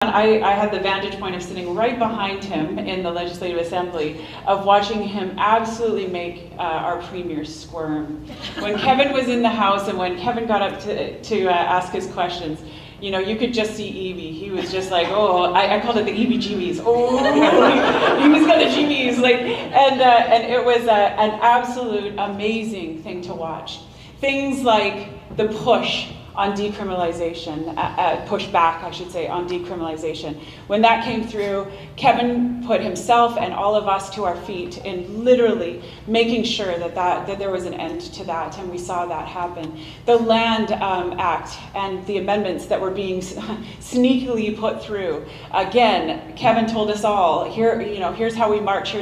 I had the vantage point of sitting right behind him in the Legislative Assembly, of watching him absolutely make our Premier squirm. When Kevin was in the House and when Kevin got up to ask his questions, you know, you could just see Evie. He was just like, oh, I called it the Evie-jeebies. Oh, he was got the jeebies. Like, and it was an absolute amazing thing to watch. Things like the push on decriminalization, push back, I should say, on decriminalization. When that came through, Kevin put himself and all of us to our feet in literally making sure that there was an end to that, and we saw that happen. The Land Act and the amendments that were being sneakily put through. Again, Kevin told us all, here's how we march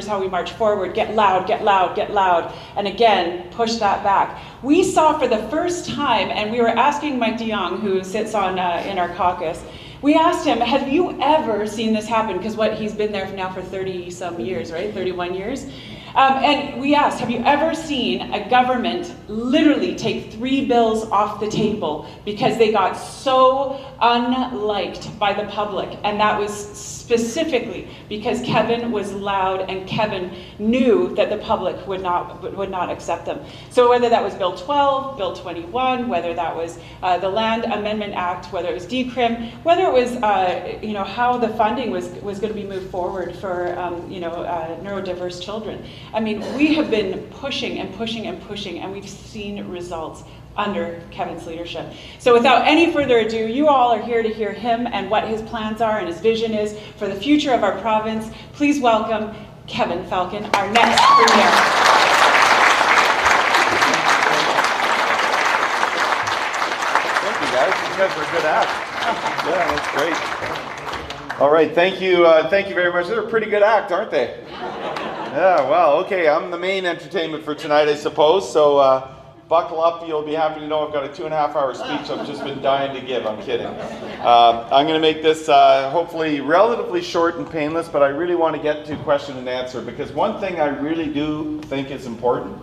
forward, get loud, get loud, get loud, and again, push that back. We saw for the first time, and we were asking Mike DeYoung, who sits on in our caucus, we asked him, have you ever seen this happen? Because he's been there now for 30 some years, right? 31 years. And we asked, have you ever seen a government literally take 3 bills off the table because they got so unliked by the public? And that was specifically because Kevin was loud and Kevin knew that the public would not accept them. So whether that was Bill 12, Bill 21, whether that was the Land Amendment Act, whether it was decrim, whether it was how the funding was going to be moved forward for neurodiverse children. I mean, we have been pushing and pushing and pushing, and we've seen results under Kevin's leadership. So without any further ado, you all are here to hear him and what his plans are and his vision is for the future of our province. Please welcome Kevin Falcon, our next Premier. Thank you guys. You guys are a good act. Yeah, that's great. All right, thank you very much. They're a pretty good act, aren't they? Yeah, well, okay, I'm the main entertainment for tonight, I suppose, so buckle up. You'll be happy to know I've got a 2.5-hour speech I've just been dying to give. I'm kidding. I'm going to make this hopefully relatively short and painless, but I really want to get to question and answer, because one thing I really do think is important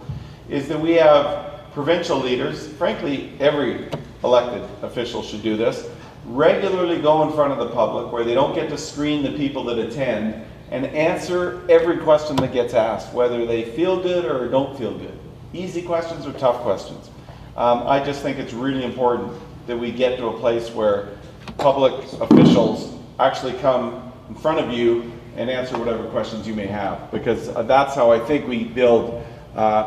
is that we have provincial leaders, frankly every elected official should do this, regularly go in front of the public where they don't get to screen the people that attend and answer every question that gets asked, whether they feel good or don't feel good. Easy questions or tough questions. I just think it's really important that we get to a place where public officials actually come in front of you and answer whatever questions you may have, because that's how I think we build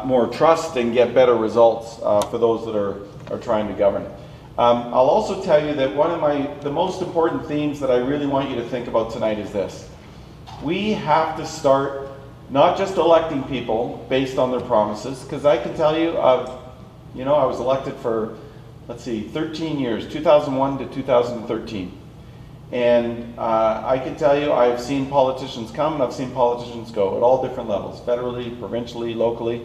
more trust and get better results for those that are trying to govern. I'll also tell you that one of the most important themes that I really want you to think about tonight is this. We have to start not just electing people based on their promises, because I can tell you, I was elected for, 13 years, 2001 to 2013. And I can tell you I've seen politicians come and I've seen politicians go at all different levels, federally, provincially, locally.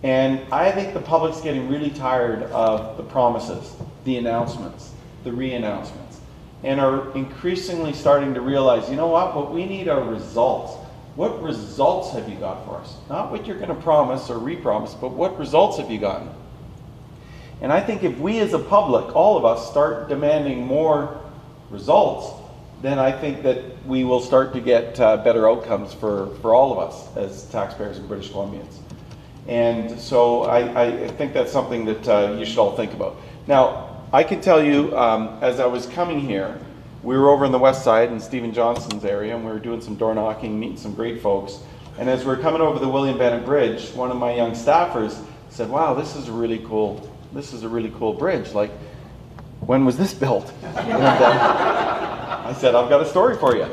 And I think the public's getting really tired of the promises, the announcements, the re-announcements, and are increasingly starting to realize, you know what we need are results. What results have you got for us? Not what you're going to promise or re-promise, but what results have you gotten? And I think if we as a public, all of us, start demanding more results, then I think that we will start to get better outcomes for all of us as taxpayers and British Columbians. And so I think that's something that you should all think about. Now, I can tell you, as I was coming here, we were over on the west side in Stephen Johnson's area, and we were doing some door knocking, meeting some great folks. And as we were coming over the William Bennett Bridge, one of my young staffers said, "Wow, this is a really cool bridge. Like, when was this built?" And I said, "I've got a story for you."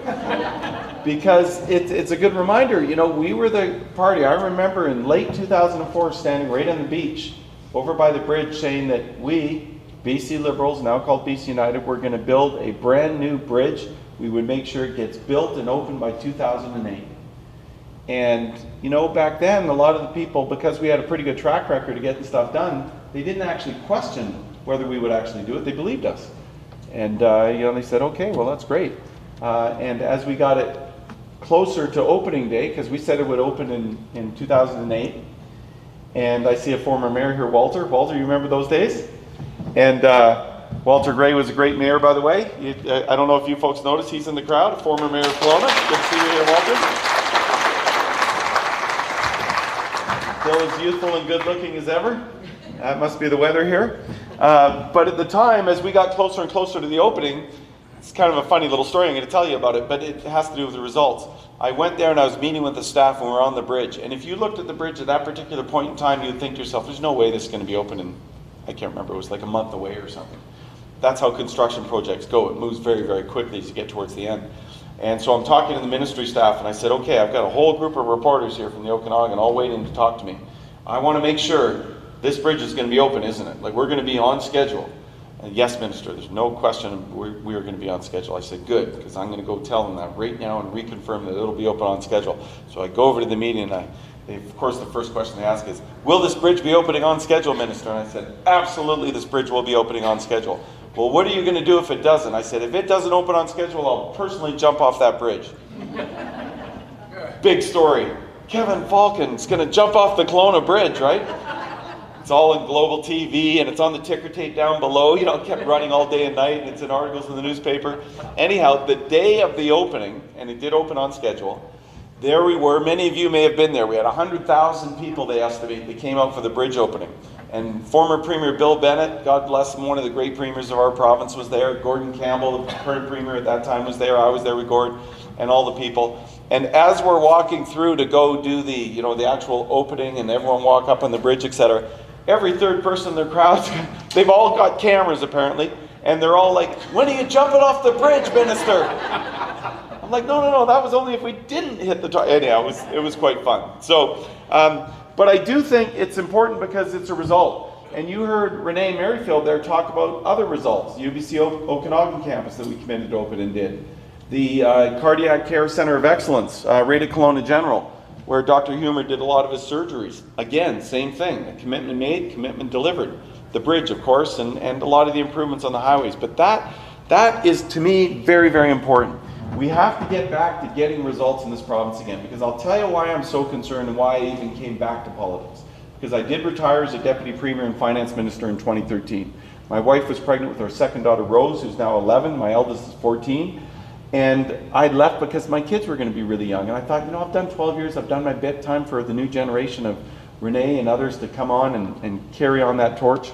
Because it's a good reminder. We were the party. I remember in late 2004 standing right on the beach over by the bridge saying that we, BC Liberals, now called BC United, we're going to build a brand new bridge. We would make sure it gets built and open by 2008. And, back then, a lot of the people, because we had a pretty good track record of getting stuff done, they didn't actually question whether we would actually do it. They believed us. And, they said, okay, well, that's great. And as we got it closer to opening day, because we said it would open in 2008, and I see a former mayor here, Walter. Walter, you remember those days? And Walter Gray was a great mayor, by the way. I don't know if you folks noticed, he's in the crowd, former mayor of Kelowna. Good to see you here, Walter. Still as youthful and good looking as ever. That must be the weather here. But at the time, as we got closer and closer to the opening, it's kind of a funny little story, I'm going to tell you about it, but it has to do with the results. I went there and I was meeting with the staff when we were on the bridge. And if you looked at the bridge at that particular point in time, you'd think to yourself, there's no way this is going to be open in, I can't remember, it was like a month away or something. That's how construction projects go. It moves very, very quickly as you get towards the end. And so I'm talking to the ministry staff and I said, okay, I've got a whole group of reporters here from the Okanagan all waiting to talk to me. I want to make sure this bridge is going to be open, isn't it? Like, we're going to be on schedule. And yes, Minister, there's no question we are going to be on schedule. I said, good, because I'm going to go tell them that right now and reconfirm that it'll be open on schedule. So I go over to the meeting and of course, the first question they ask is, will this bridge be opening on schedule, Minister? And I said, absolutely, this bridge will be opening on schedule. Well, what are you going to do if it doesn't? I said, if it doesn't open on schedule, I'll personally jump off that bridge. Big story. Kevin Falcon's going to jump off the Kelowna Bridge, right? It's all in global TV, and it's on the ticker tape down below. You know, it kept running all day and night, and it's in articles in the newspaper. Anyhow, the day of the opening, and it did open on schedule, there we were. Many of you may have been there. We had 100,000 people, they estimate, that came out for the bridge opening. And former Premier Bill Bennett, God bless him, one of the great premiers of our province, was there. Gordon Campbell, the current premier at that time, was there. I was there with Gord and all the people. And as we're walking through to go do the actual opening and everyone walk up on the bridge, etc., every third person in the crowd, they've all got cameras apparently, and they're all like, when are you jumping off the bridge, Minister? I'm like, no, that was only if we didn't hit the top. Anyhow, it was quite fun. So, but I do think it's important because it's a result. And you heard Renee Merrifield there talk about other results. The UBC Okanagan campus that we committed to open and did. The Cardiac Care Center of Excellence, right at Kelowna General, where Dr. Humer did a lot of his surgeries. Again, same thing, a commitment made, commitment delivered. The bridge, of course, and a lot of the improvements on the highways. But that is, to me, very, very important. We have to get back to getting results in this province again, because I'll tell you why I'm so concerned and why I even came back to politics. Because I did retire as a Deputy Premier and Finance Minister in 2013. My wife was pregnant with our second daughter, Rose, who's now 11. My eldest is 14. And I left because my kids were going to be really young. And I thought, I've done 12 years, I've done my bit. Time for the new generation of Renee and others to come on and carry on that torch.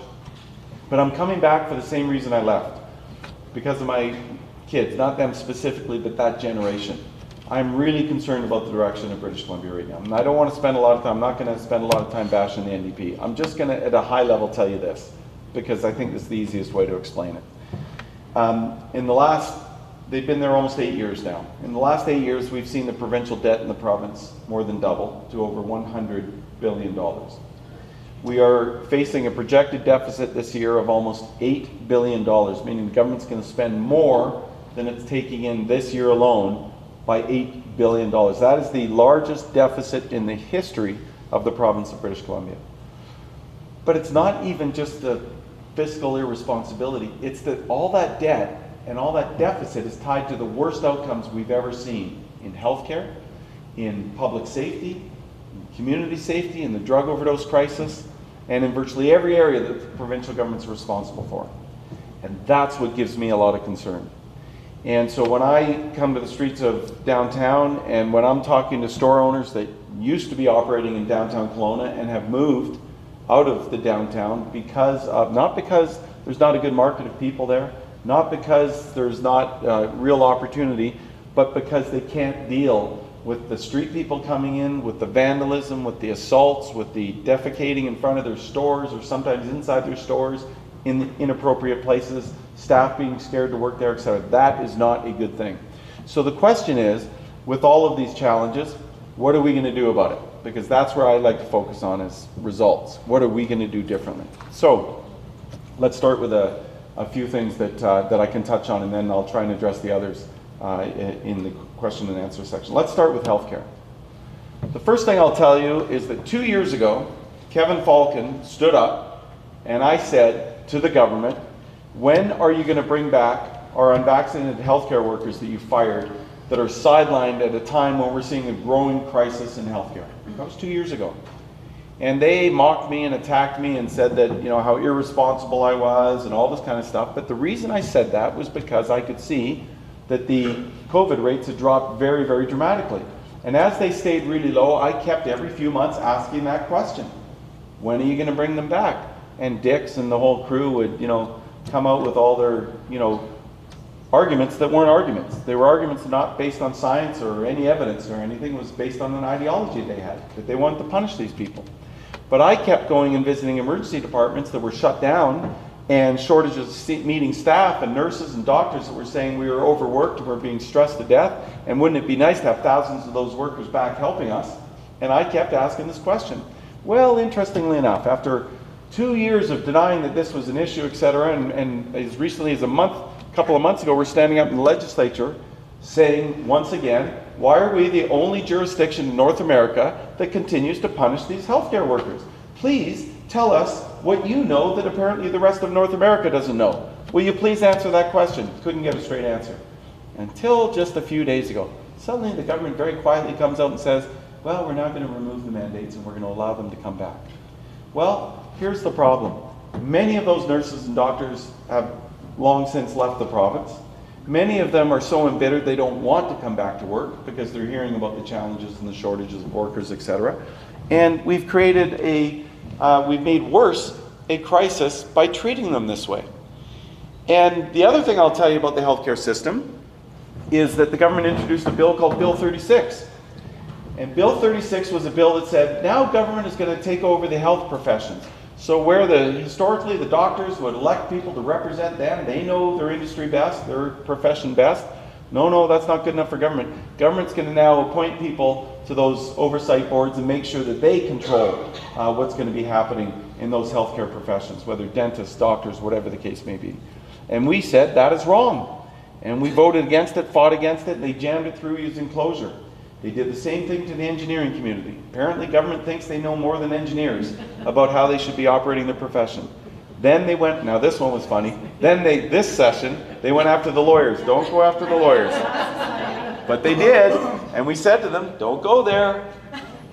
But I'm coming back for the same reason I left. Because of my kids, not them specifically, but that generation. I'm really concerned about the direction of British Columbia right now. And I don't want to spend a lot of time, I'm not going to spend a lot of time bashing the NDP. I'm just going to, at a high level, tell you this, because I think this is the easiest way to explain it. They've been there almost 8 years now. In the last 8 years, we've seen the provincial debt in the province more than double to over $100 billion. We are facing a projected deficit this year of almost $8 billion, meaning the government's going to spend more than it's taking in this year alone by $8 billion. That is the largest deficit in the history of the province of British Columbia. But it's not even just the fiscal irresponsibility, it's that all that debt and all that deficit is tied to the worst outcomes we've ever seen in healthcare, in public safety, in community safety, in the drug overdose crisis, and in virtually every area that the provincial government's responsible for. And that's what gives me a lot of concern. And so when I come to the streets of downtown and when I'm talking to store owners that used to be operating in downtown Kelowna and have moved out of the downtown not because there's not a good market of people there, not because there's not real opportunity, but because they can't deal with the street people coming in, with the vandalism, with the assaults, with the defecating in front of their stores or sometimes inside their stores in inappropriate places, staff being scared to work there, etc. That is not a good thing. So the question is, with all of these challenges, what are we going to do about it? Because that's where I like to focus on is results. What are we going to do differently? So let's start with a few things that I can touch on, and then I'll try and address the others in the question and answer section. Let's start with healthcare. The first thing I'll tell you is that 2 years ago, Kevin Falcon stood up and I said to the government, when are you going to bring back our unvaccinated healthcare workers that you fired that are sidelined at a time when we're seeing a growing crisis in healthcare? That was 2 years ago. And they mocked me and attacked me and said that, how irresponsible I was and all this kind of stuff. But the reason I said that was because I could see that the COVID rates had dropped very, very dramatically. And as they stayed really low, I kept every few months asking that question. When are you going to bring them back? And Dix and the whole crew would, come out with all their, arguments that weren't arguments. They were arguments not based on science or any evidence or anything. It was based on an ideology they had, that they wanted to punish these people. But I kept going and visiting emergency departments that were shut down, and shortages of meeting staff and nurses and doctors that were saying we were overworked and we're being stressed to death, and wouldn't it be nice to have thousands of those workers back helping us? And I kept asking this question. Well, interestingly enough, after 2 years of denying that this was an issue, etc., and as recently as a couple of months ago, we're standing up in the legislature saying, once again, why are we the only jurisdiction in North America that continues to punish these healthcare workers? Please tell us what you know that apparently the rest of North America doesn't know. Will you please answer that question? Couldn't get a straight answer. Until just a few days ago. Suddenly the government very quietly comes out and says, well, we're now going to remove the mandates and we're going to allow them to come back. Well, here's the problem. Many of those nurses and doctors have long since left the province. Many of them are so embittered they don't want to come back to work because they're hearing about the challenges and the shortages of workers, etc. And we've created we've made worse a crisis by treating them this way. And the other thing I'll tell you about the healthcare system is that the government introduced a bill called Bill 36. And Bill 36 was a bill that said, now government is going to take over the health professions. So where historically the doctors would elect people to represent them, they know their industry best, their profession best. No, that's not good enough for government. Government's going to now appoint people to those oversight boards and make sure that they control what's going to be happening in those healthcare professions, whether dentists, doctors, whatever the case may be. And we said that is wrong. And we voted against it, fought against it, and they jammed it through using closure. They did the same thing to the engineering community. Apparently government thinks they know more than engineers about how they should be operating their profession. Then they went, now this one was funny, this session, they went after the lawyers. Don't go after the lawyers. But they did, and we said to them, don't go there.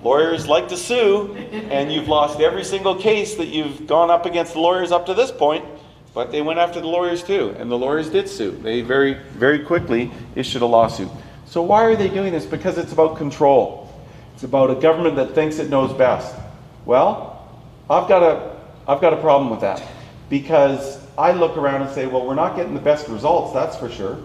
Lawyers like to sue, and you've lost every single case that you've gone up against the lawyers up to this point. But they went after the lawyers too, and the lawyers did sue. They very, very quickly issued a lawsuit. So why are they doing this? Because it's about control. It's about a government that thinks it knows best. Well, I've got a problem with that, because I look around and say, well, we're not getting the best results, that's for sure.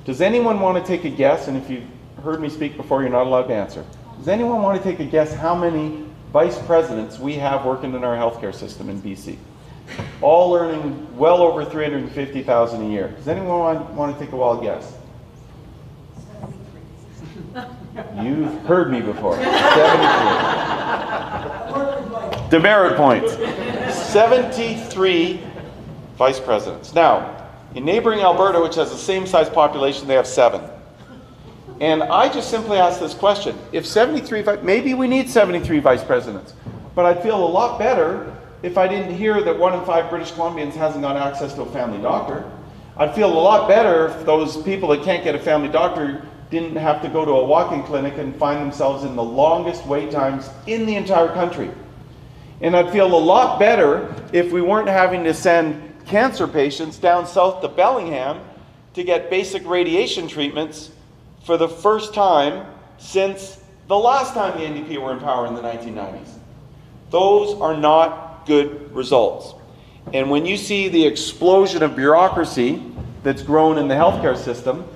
Does anyone want to take a guess? And if you've heard me speak before, you're not allowed to answer. Does anyone want to take a guess how many vice presidents we have working in our healthcare system in BC? All earning well over $350,000 a year. Does anyone want to take a wild guess? You've heard me before. 73. Demerit points. 73 vice presidents. Now, in neighboring Alberta, which has the same size population, they have 7. And I just simply ask this question. If 73, maybe we need 73 vice presidents, but I'd feel a lot better if I didn't hear that 1 in 5 British Columbians hasn't got access to a family doctor. I'd feel a lot better if those people that can't get a family doctor didn't have to go to a walk-in clinic and find themselves in the longest wait times in the entire country. And I'd feel a lot better if we weren't having to send cancer patients down south to Bellingham to get basic radiation treatments for the first time since the last time the NDP were in power in the 1990s. Those are not good results. And when you see the explosion of bureaucracy that's grown in the healthcare system,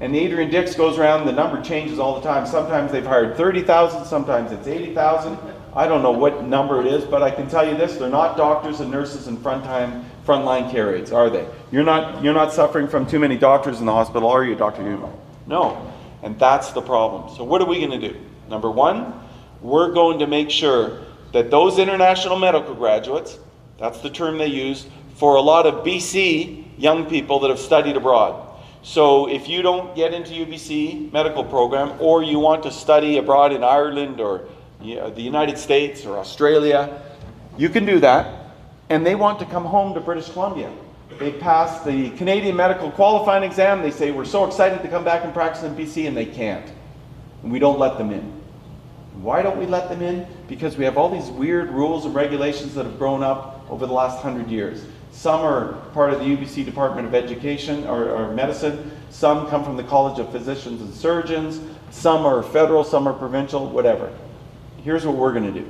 and Adrian Dix goes around, the number changes all the time. Sometimes they've hired 30,000, sometimes it's 80,000. I don't know what number it is, but I can tell you this, they're not doctors and nurses and frontline care aides, are they? You're not suffering from too many doctors in the hospital, are you, Dr. Newman? No, and that's the problem. So what are we going to do? Number one, we're going to make sure that those international medical graduates, that's the term they use, for a lot of BC young people that have studied abroad. So if you don't get into UBC medical program, or you want to study abroad in Ireland or the United States or Australia, you can do that. And they want to come home to British Columbia. They pass the Canadian medical qualifying exam. They say, we're so excited to come back and practice in BC, and they can't. And we don't let them in. Why don't we let them in? Because we have all these weird rules and regulations that have grown up over the last 100 years. Some are part of the UBC Department of Education or Medicine. Some come from the College of Physicians and Surgeons. Some are federal, some are provincial, whatever. Here's what we're going to do.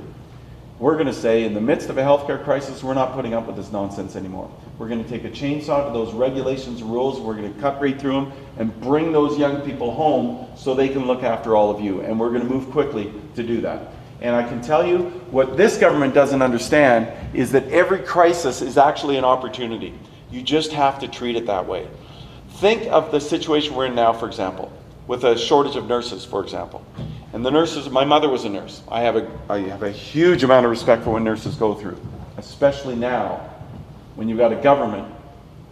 We're going to say, in the midst of a healthcare crisis, we're not putting up with this nonsense anymore. We're going to take a chainsaw to those regulations and rules. We're going to cut right through them and bring those young people home so they can look after all of you. And we're going to move quickly to do that. And I can tell you, what this government doesn't understand is that every crisis is actually an opportunity. You just have to treat it that way. Think of the situation we're in now, for example, with a shortage of nurses, for example. And the nurses, my mother was a nurse. I have a huge amount of respect for what nurses go through, especially now when you've got a government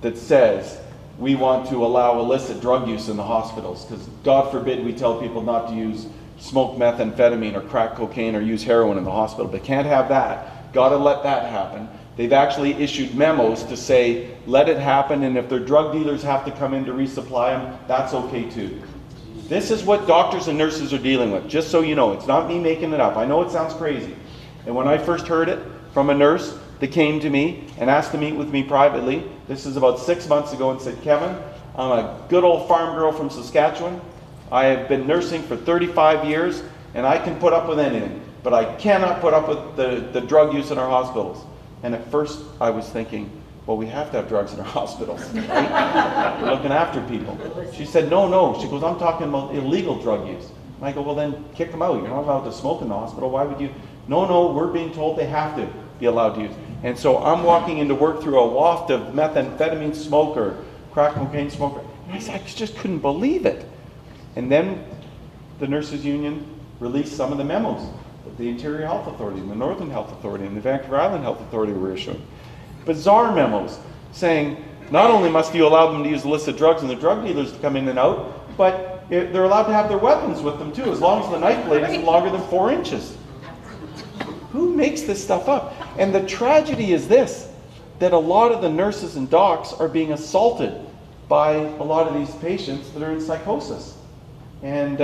that says we want to allow illicit drug use in the hospitals, because God forbid we tell people not to use smoke methamphetamine or crack cocaine or use heroin in the hospital. They can't have that. Got to let that happen. They've actually issued memos to say, let it happen, and if their drug dealers have to come in to resupply them, that's okay too. This is what doctors and nurses are dealing with, just so you know. It's not me making it up. I know it sounds crazy. And when I first heard it from a nurse that came to me and asked to meet with me privately, this is about 6 months ago, and said, Kevin, I'm a good old farm girl from Saskatchewan. I have been nursing for 35 years, and I can put up with anything, but I cannot put up with the drug use in our hospitals. And at first I was thinking, well, we have to have drugs in our hospitals, right? We're looking after people. She said, no. She goes, I'm talking about illegal drug use. And I go, well, then kick them out. You're not allowed to smoke in the hospital. Why would you? No, we're being told they have to be allowed to use. And so I'm walking into work through a waft of methamphetamine smoke or crack cocaine smoke. And I just couldn't believe it. And then the Nurses Union released some of the memos that the Interior Health Authority and the Northern Health Authority and the Vancouver Island Health Authority were issuing. Bizarre memos saying not only must you allow them to use illicit drugs and the drug dealers to come in and out, but they're allowed to have their weapons with them too, as long as the knife blade isn't longer than 4 inches. Who makes this stuff up? And the tragedy is this, that a lot of the nurses and docs are being assaulted by a lot of these patients that are in psychosis. And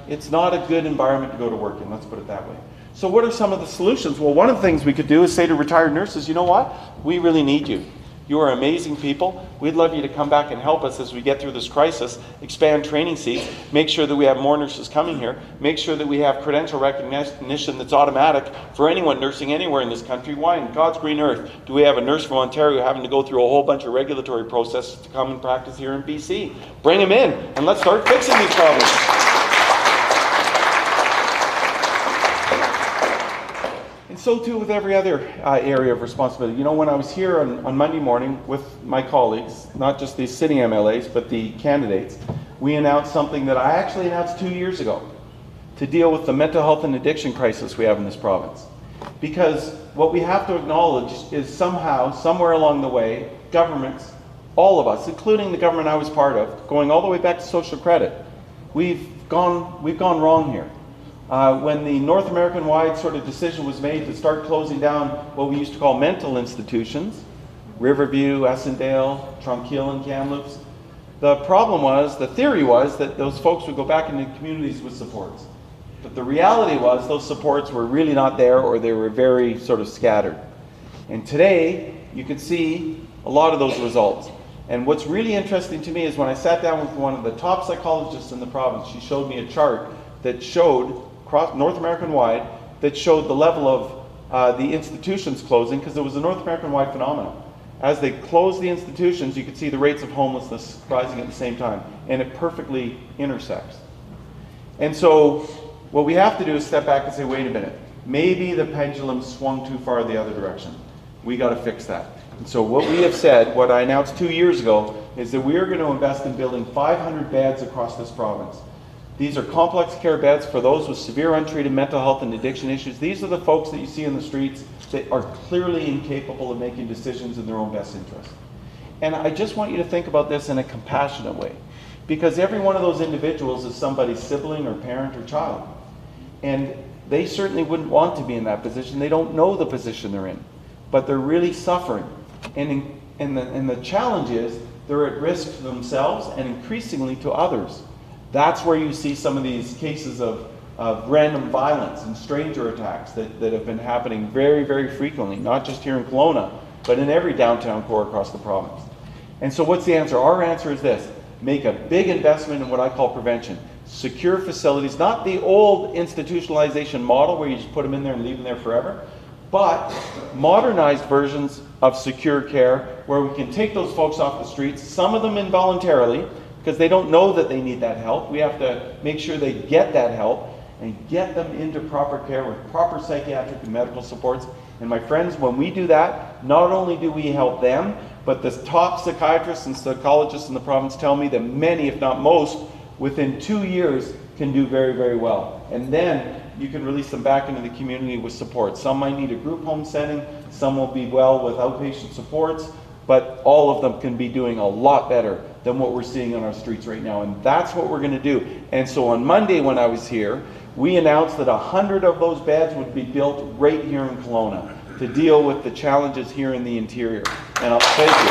it's not a good environment to go to work in, let's put it that way. So what are some of the solutions? Well, one of the things we could do is say to retired nurses, you know what? We really need you. You are amazing people. We'd love you to come back and help us as we get through this crisis, expand training seats, make sure that we have more nurses coming here, make sure that we have credential recognition that's automatic for anyone nursing anywhere in this country. Why in God's green earth do we have a nurse from Ontario having to go through a whole bunch of regulatory processes to come and practice here in BC? Bring them in and let's start fixing these problems. So too with every other area of responsibility. You know, when I was here on Monday morning with my colleagues, not just the sitting MLAs, but the candidates, we announced something that I actually announced 2 years ago to deal with the mental health and addiction crisis we have in this province. Because what we have to acknowledge is somehow, somewhere along the way, governments, all of us, including the government I was part of, going all the way back to social credit, we've gone wrong here. When the North American-wide sort of decision was made to start closing down what we used to call mental institutions, Riverview, Essendale, Trumkill, and Kamloops, the problem was, the theory was that those folks would go back into communities with supports. But the reality was those supports were really not there, or they were very sort of scattered. And today, you can see a lot of those results. And what's really interesting to me is when I sat down with one of the top psychologists in the province, she showed me a chart that showed North American-wide, that showed the level of the institutions closing, because it was a North American-wide phenomenon. As they closed the institutions, you could see the rates of homelessness rising at the same time, and it perfectly intersects. And so what we have to do is step back and say, wait a minute, maybe the pendulum swung too far the other direction. We got to fix that. And so what we have said, what I announced 2 years ago, is that we are going to invest in building 500 beds across this province. These are complex care beds for those with severe untreated mental health and addiction issues. These are the folks that you see in the streets that are clearly incapable of making decisions in their own best interest. And I just want you to think about this in a compassionate way, because every one of those individuals is somebody's sibling or parent or child. And they certainly wouldn't want to be in that position. They don't know the position they're in, but they're really suffering. And the challenge is they're at risk to themselves and increasingly to others. That's where you see some of these cases of of random violence and stranger attacks that have been happening very, very frequently, not just here in Kelowna, but in every downtown core across the province. And so what's the answer? Our answer is this: make a big investment in what I call prevention. Secure facilities, not the old institutionalization model where you just put them in there and leave them there forever, but modernized versions of secure care where we can take those folks off the streets, some of them involuntarily, because they don't know that they need that help. We have to make sure they get that help and get them into proper care with proper psychiatric and medical supports. And my friends, when we do that, not only do we help them, but the top psychiatrists and psychologists in the province tell me that many, if not most, within 2 years can do very, very well. And then you can release them back into the community with support. Some might need a group home setting, some will be well with outpatient supports, but all of them can be doing a lot better than what we're seeing on our streets right now. And that's what we're going to do. And so on Monday when I was here, we announced that 100 of those beds would be built right here in Kelowna to deal with the challenges here in the interior. And I'll thank you.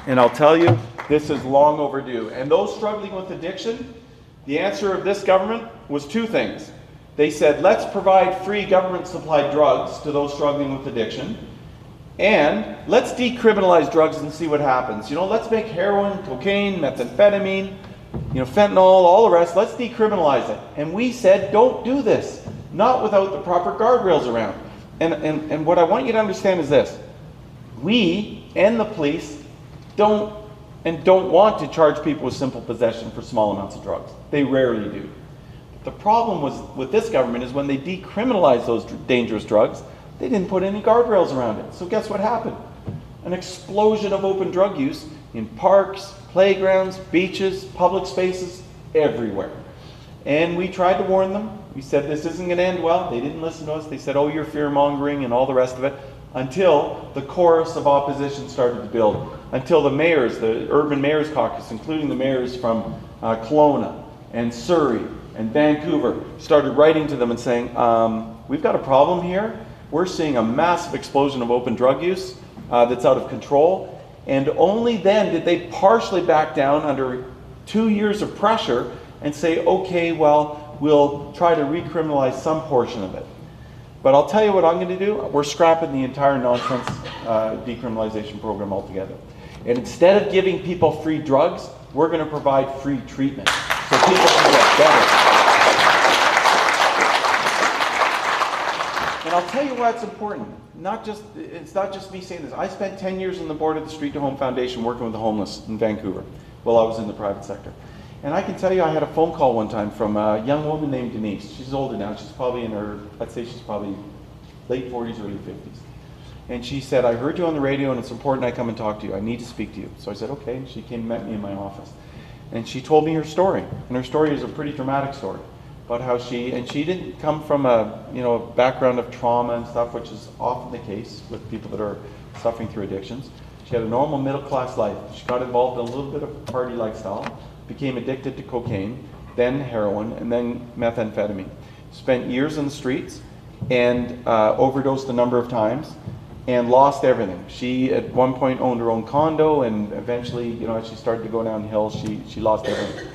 And I'll tell you, this is long overdue. And those struggling with addiction, the answer of this government was two things. They said, let's provide free government-supplied drugs to those struggling with addiction, and let's decriminalize drugs and see what happens. You know, let's make heroin, cocaine, methamphetamine, fentanyl, all the rest, let's decriminalize it. And we said, don't do this, not without the proper guardrails around. And what I want you to understand is this: we and the police don't want to charge people with simple possession for small amounts of drugs. They rarely do. The problem with this government is when they decriminalized those dangerous drugs, they didn't put any guardrails around it. So guess what happened? An explosion of open drug use in parks, playgrounds, beaches, public spaces, everywhere. And we tried to warn them. We said this isn't going to end well. They didn't listen to us. They said, oh, you're fear-mongering and all the rest of it, until the chorus of opposition started to build. Until the mayors, the Urban Mayors Caucus, including the mayors from Kelowna and Surrey and Vancouver, started writing to them and saying, we've got a problem here. We're seeing a massive explosion of open drug use that's out of control. And only then did they partially back down under 2 years of pressure and say, okay, well, we'll try to recriminalize some portion of it. But I'll tell you what I'm going to do. We're scrapping the entire nonsense decriminalization program altogether. And instead of giving people free drugs, we're going to provide free treatment so people can get better. And I'll tell you why it's important. It's not just me saying this. I spent 10 years on the board of the Street to Home Foundation working with the homeless in Vancouver while I was in the private sector. And I can tell you I had a phone call one time from a young woman named Denise. She's older now. She's probably in her, I'd say she's probably late 40s, early 50s. And she said, I heard you on the radio and it's important I come and talk to you. I need to speak to you. So I said, okay. And she came and met me in my office. And she told me her story. And her story is a pretty dramatic story about how she didn't come from a background of trauma and stuff, which is often the case with people that are suffering through addictions. She had a normal middle-class life. She got involved in a little bit of party lifestyle, became addicted to cocaine, then heroin, and then methamphetamine. Spent years in the streets and overdosed a number of times and lost everything. She at one point owned her own condo, and eventually, as she started to go downhill, she lost everything.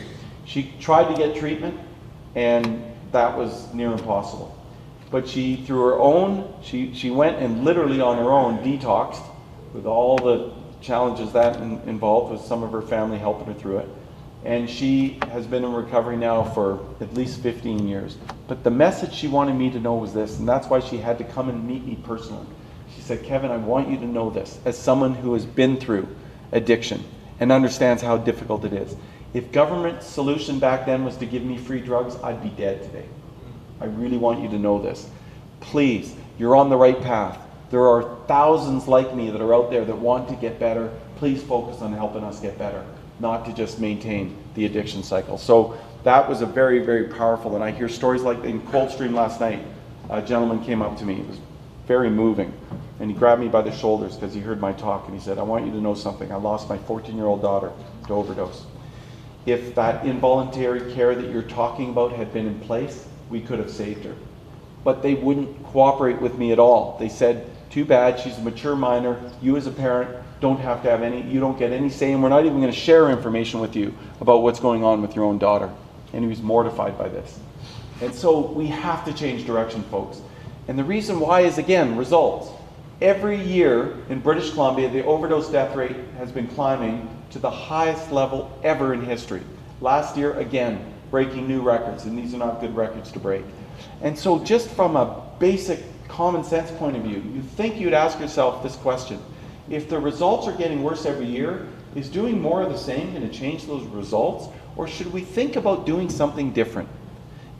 She tried to get treatment, and that was near impossible. But she, through her own, she went and literally on her own detoxed with all the challenges that involved, with some of her family helping her through it. And she has been in recovery now for at least 15 years. But the message she wanted me to know was this, and that's why she had to come and meet me personally. She said, Kevin, I want you to know this, as someone who has been through addiction and understands how difficult it is. If government solution back then was to give me free drugs, I'd be dead today. I really want you to know this. Please, you're on the right path. There are thousands like me that are out there that want to get better. Please focus on helping us get better, not to just maintain the addiction cycle. So that was a very, very powerful, and I hear stories like in Coldstream last night, a gentleman came up to me. It was very moving, and he grabbed me by the shoulders because he heard my talk, and he said, I want you to know something. I lost my 14-year-old daughter to overdose. If that involuntary care that you're talking about had been in place, we could have saved her. But they wouldn't cooperate with me at all. They said, too bad, she's a mature minor. You as a parent don't have to have any, you don't get any say, and we're not even going to share information with you about what's going on with your own daughter. And he was mortified by this. And so we have to change direction, folks. And the reason why is, again, results. Every year in British Columbia, the overdose death rate has been climbing to the highest level ever in history. Last year, again, breaking new records, and these are not good records to break. And so just from a basic common sense point of view, you'd ask yourself this question. If the results are getting worse every year, is doing more of the same going to change those results? Or should we think about doing something different?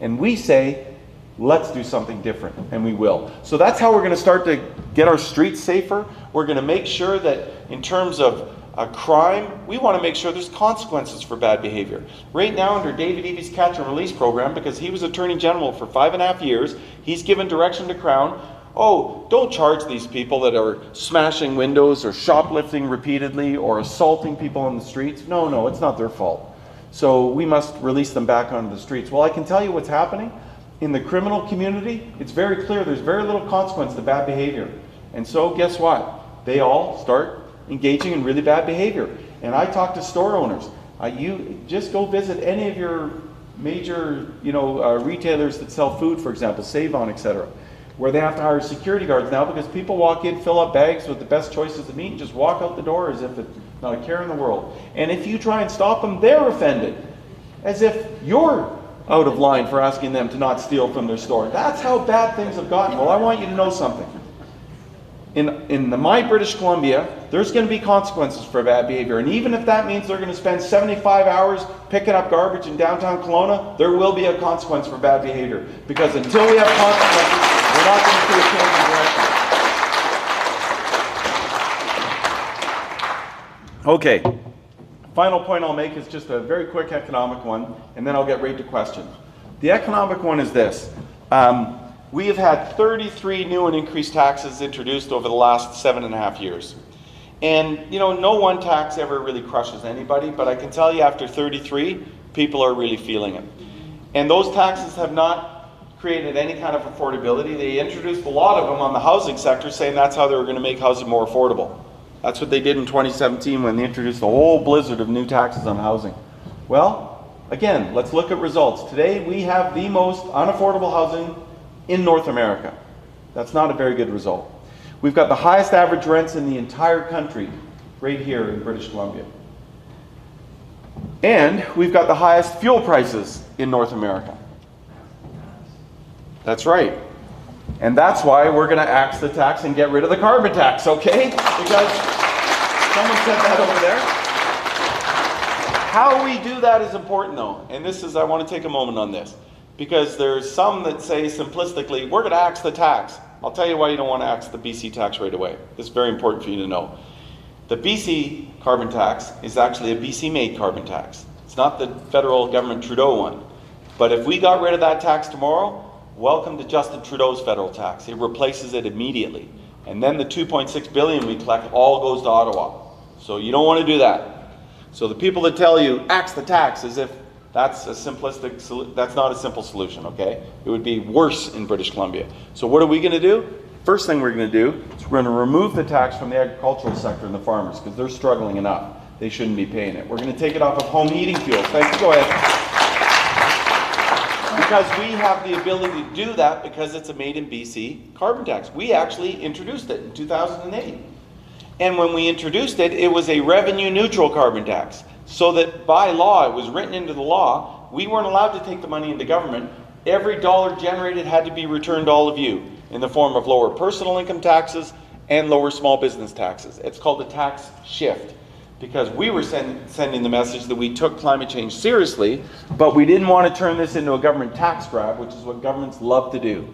And we say, let's do something different, and we will. So that's how we're going to start to get our streets safer. We're going to make sure that in terms of crime, we want to make sure there's consequences for bad behavior. Right now, under David Evy's catch and release program, because he was Attorney General for 5.5 years, he's given direction to Crown, oh, don't charge these people that are smashing windows or shoplifting repeatedly or assaulting people on the streets. No, it's not their fault. So we must release them back onto the streets. Well, I can tell you what's happening. In the criminal community, it's very clear there's very little consequence to bad behavior. And so guess what? They all start engaging in really bad behavior. And I talk to store owners. You just go visit any of your major retailers that sell food, for example, Save-On, etc., where they have to hire security guards now because people walk in, fill up bags with the best choices of meat, and just walk out the door as if it's not a care in the world. And if you try and stop them, they're offended, as if you're out of line for asking them to not steal from their store. That's how bad things have gotten. Well, I want you to know something. In my British Columbia, there's going to be consequences for bad behavior. And even if that means they're going to spend 75 hours picking up garbage in downtown Kelowna, there will be a consequence for bad behavior. Because until we have consequences, we're not going to see a change in direction. Okay. Final point I'll make is just a very quick economic one, and then I'll get right to questions. The economic one is this. We have had 33 new and increased taxes introduced over the last 7.5 years. And, no one tax ever really crushes anybody, but I can tell you after 33, people are really feeling it. And those taxes have not created any kind of affordability. They introduced a lot of them on the housing sector, saying that's how they were going to make housing more affordable. That's what they did in 2017 when they introduced a whole blizzard of new taxes on housing. Well, again, let's look at results. Today we have the most unaffordable housing in North America. That's not a very good result. We've got the highest average rents in the entire country right here in British Columbia. And we've got the highest fuel prices in North America. That's right. And that's why we're going to axe the tax and get rid of the carbon tax, okay? Because someone said that over there. How we do that is important, though. And I want to take a moment on this. Because there's some that say simplistically, we're going to axe the tax. I'll tell you why you don't want to axe the BC tax right away. It's very important for you to know. The BC carbon tax is actually a BC-made carbon tax. It's not the federal government Trudeau one. But if we got rid of that tax tomorrow, welcome to Justin Trudeau's federal tax. It replaces it immediately. And then the $2.6 billion we collect all goes to Ottawa. So you don't want to do that. So the people that tell you, axe the tax, as if that's that's not a simple solution, okay? It would be worse in British Columbia. So what are we going to do? First thing we're going to do is we're going to remove the tax from the agricultural sector and the farmers, because they're struggling enough. They shouldn't be paying it. We're going to take it off of home heating fuels. Thank you. Go ahead. Because we have the ability to do that because it's a made in BC carbon tax. We actually introduced it in 2008. And when we introduced it, it was a revenue neutral carbon tax. So that by law, it was written into the law, we weren't allowed to take the money into government. Every dollar generated had to be returned to all of you in the form of lower personal income taxes and lower small business taxes. It's called a tax shift, because we were sending the message that we took climate change seriously, but we didn't want to turn this into a government tax grab, which is what governments love to do,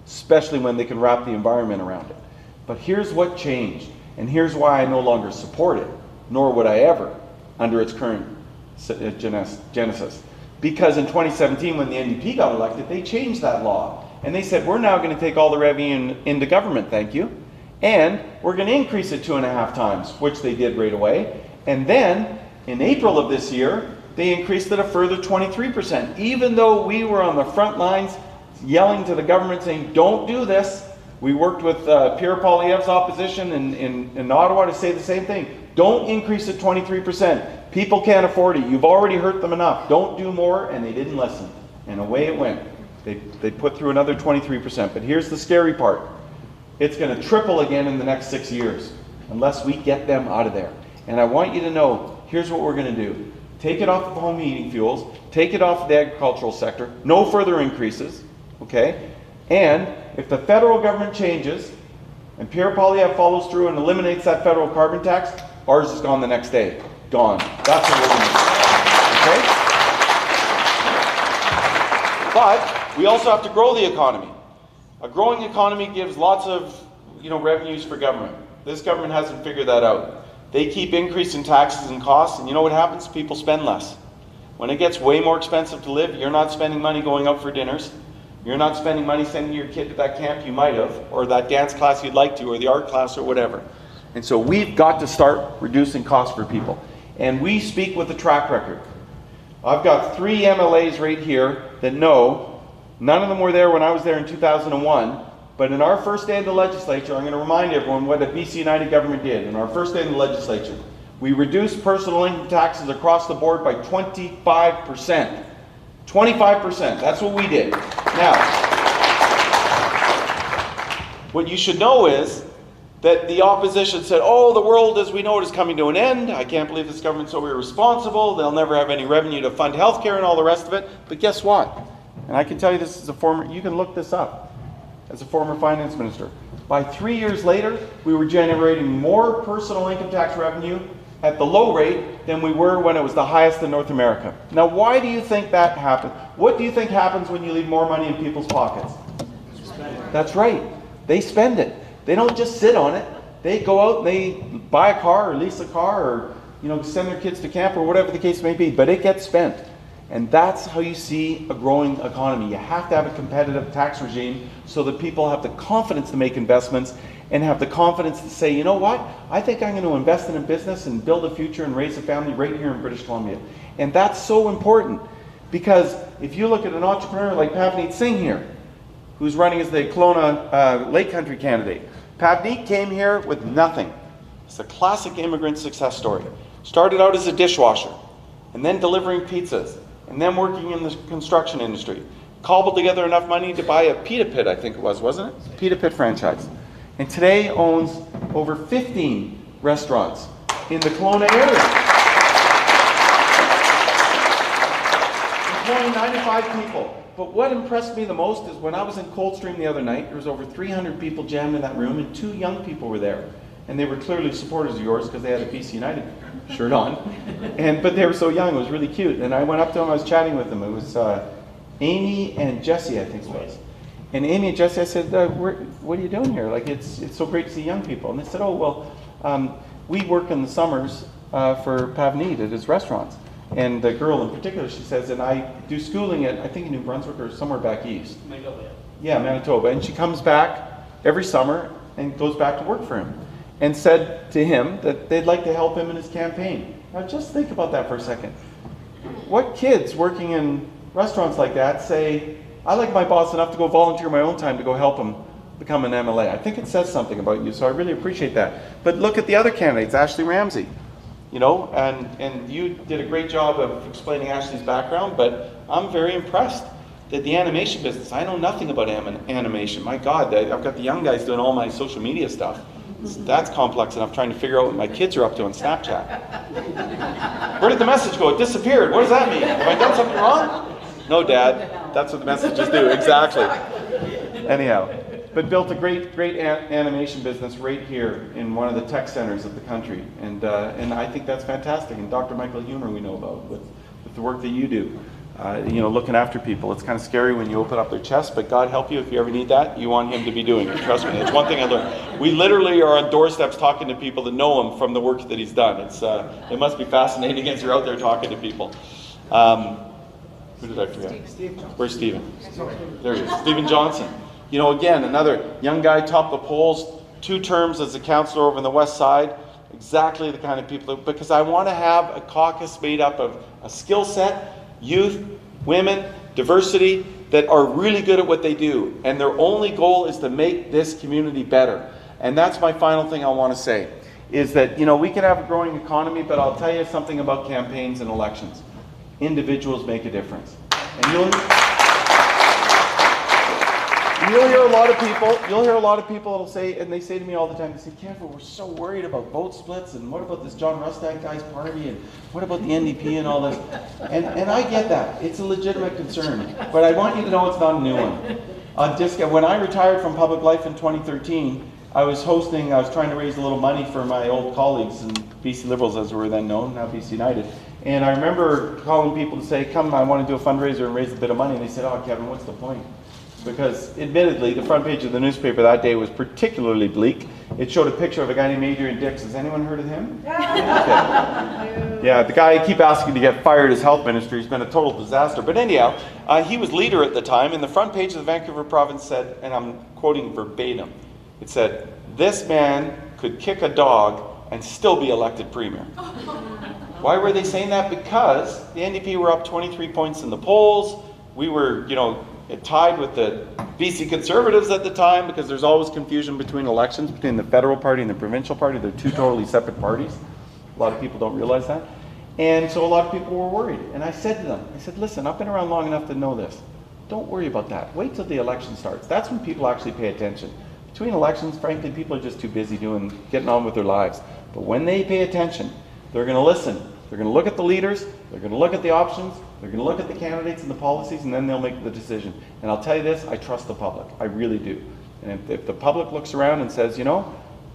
especially when they can wrap the environment around it. But here's what changed, and here's why I no longer support it, nor would I ever, under its current genesis. Because in 2017, when the NDP got elected, they changed that law. And they said, we're now going to take all the revenue into government, thank you. And we're going to increase it 2.5 times, which they did right away. And then, in April of this year, they increased it a further 23%. Even though we were on the front lines yelling to the government saying, don't do this, We worked with Pierre Poilievre's opposition in Ottawa to say the same thing. Don't increase it 23%. People can't afford it. You've already hurt them enough. Don't do more, and they didn't listen. And away it went. They put through another 23%. But here's the scary part. It's going to triple again in the next 6 years, unless we get them out of there. And I want you to know, here's what we're going to do. Take it off of home heating fuels. Take it off of the agricultural sector. No further increases. Okay? And if the federal government changes, and Pierre Poilievre follows through and eliminates that federal carbon tax, ours is gone the next day. Gone. That's what we're going to do. Okay? But we also have to grow the economy. A growing economy gives lots of, revenues for government. This government hasn't figured that out. They keep increasing taxes and costs, and you know what happens? People spend less. When it gets way more expensive to live, you're not spending money going out for dinners. You're not spending money sending your kid to that camp you might have, or that dance class you'd like to, or the art class, or whatever. And so we've got to start reducing costs for people. And we speak with a track record. I've got 3 MLAs right here that know, none of them were there when I was there in 2001, but in our first day in the legislature, I'm going to remind everyone what a BC United government did. In our first day in the legislature, we reduced personal income taxes across the board by 25%. 25%, that's what we did. Now, what you should know is that the opposition said, oh, the world as we know it is coming to an end. I can't believe this government's so irresponsible. They'll never have any revenue to fund healthcare and all the rest of it. But guess what? And I can tell you this as a former, you can look this up, as a former finance minister. By 3 years later, we were generating more personal income tax revenue at the low rate than we were when it was the highest in North America. Now, why do you think that happened? What do you think happens when you leave more money in people's pockets? That's right. They spend it. They don't just sit on it. They go out and they buy a car or lease a car or send their kids to camp or whatever the case may be. But it gets spent. And that's how you see a growing economy. You have to have a competitive tax regime so that people have the confidence to make investments and have the confidence to say, you know what, I think I'm going to invest in a business and build a future and raise a family right here in British Columbia. And that's so important because if you look at an entrepreneur like Pavneet Singh here, who's running as the Kelowna Lake Country candidate. Pavneet came here with nothing. It's a classic immigrant success story. Started out as a dishwasher, and then delivering pizzas, and then working in the construction industry. Cobbled together enough money to buy a pita pit, I think it was, wasn't it? Pita pit franchise. And today owns over 15 restaurants in the Kelowna area. Employing 95 people. But what impressed me the most is when I was in Coldstream the other night, there was over 300 people jammed in that room and 2 young people were there. And they were clearly supporters of yours because they had a BC United shirt on. But they were so young, it was really cute. And I went up to them, I was chatting with them. It was Amy and Jesse, I think it was. And Amy and Jesse, I said, what are you doing here? Like, it's so great to see young people. And they said, oh, well, we work in the summers for Pavneet at his restaurants. And the girl in particular, she says, and I do schooling at, I think in New Brunswick or somewhere back east. Manitoba. Yeah, Manitoba. And she comes back every summer and goes back to work for him. And said to him that they'd like to help him in his campaign. Now just think about that for a second. What kids working in restaurants like that say, I like my boss enough to go volunteer my own time to go help him become an MLA? I think it says something about you, so I really appreciate that. But look at the other candidates, Ashley Ramsey. And you did a great job of explaining Ashley's background, but I'm very impressed that the animation business, I know nothing about animation. My God, I've got the young guys doing all my social media stuff. That's complex enough trying to figure out what my kids are up to on Snapchat. Where did the message go? It disappeared. What does that mean? Have I done something wrong? No, Dad. That's what the messages do. Exactly. Anyhow, but built a great animation business right here in one of the tech centers of the country. And I think that's fantastic. And Dr. Michael Humer we know about with the work that you do. Looking after people. It's kind of scary when you open up their chest, but God help you if you ever need that. You want him to be doing it. Trust me. It's one thing I learned. We literally are on doorsteps talking to people that know him from the work that he's done. It must be fascinating as you're out there talking to people. Who did I forget? Steve. Where's Stephen? There he is. Stephen Johnson. Again, another young guy, top of the polls, 2 terms as a councillor over on the west side. Exactly the kind of people, because I want to have a caucus made up of a skill set, youth, women, diversity, that are really good at what they do, and their only goal is to make this community better. And that's my final thing I want to say, is that, we can have a growing economy, but I'll tell you something about campaigns and elections. Individuals make a difference. And you'll hear a lot of people that'll say, and they say to me all the time, they say, Kevin, we're so worried about vote splits, and what about this John Rustad guy's party, and what about the NDP and all this? And I get that. It's a legitimate concern. But I want you to know it's not a new one. When I retired from public life in 2013, I was trying to raise a little money for my old colleagues in BC Liberals, as we were then known, now BC United. And I remember calling people to say, come, I want to do a fundraiser and raise a bit of money. And they said, oh, Kevin, what's the point? Because admittedly, the front page of the newspaper that day was particularly bleak. It showed a picture of a guy named Adrian Dix. Has anyone heard of him? Okay. Yeah, the guy I keep asking to get fired as health minister. He's been a total disaster. But anyhow, he was leader at the time, and the front page of the Vancouver Province said, and I'm quoting verbatim, it said, this man could kick a dog and still be elected premier. Why were they saying that? Because the NDP were up 23 points in the polls. We were, tied with the BC Conservatives at the time, because there's always confusion between elections, between the federal party and the provincial party. They're two totally separate parties. A lot of people don't realize that. And so a lot of people were worried. And I said to them, listen, I've been around long enough to know this. Don't worry about that. Wait till the election starts. That's when people actually pay attention. Between elections, frankly, people are just too busy getting on with their lives. But when they pay attention, they're going to listen. They're going to look at the leaders, they're going to look at the options, they're going to look at the candidates and the policies, and then they'll make the decision. And I'll tell you this, I trust the public. I really do. And if the public looks around and says,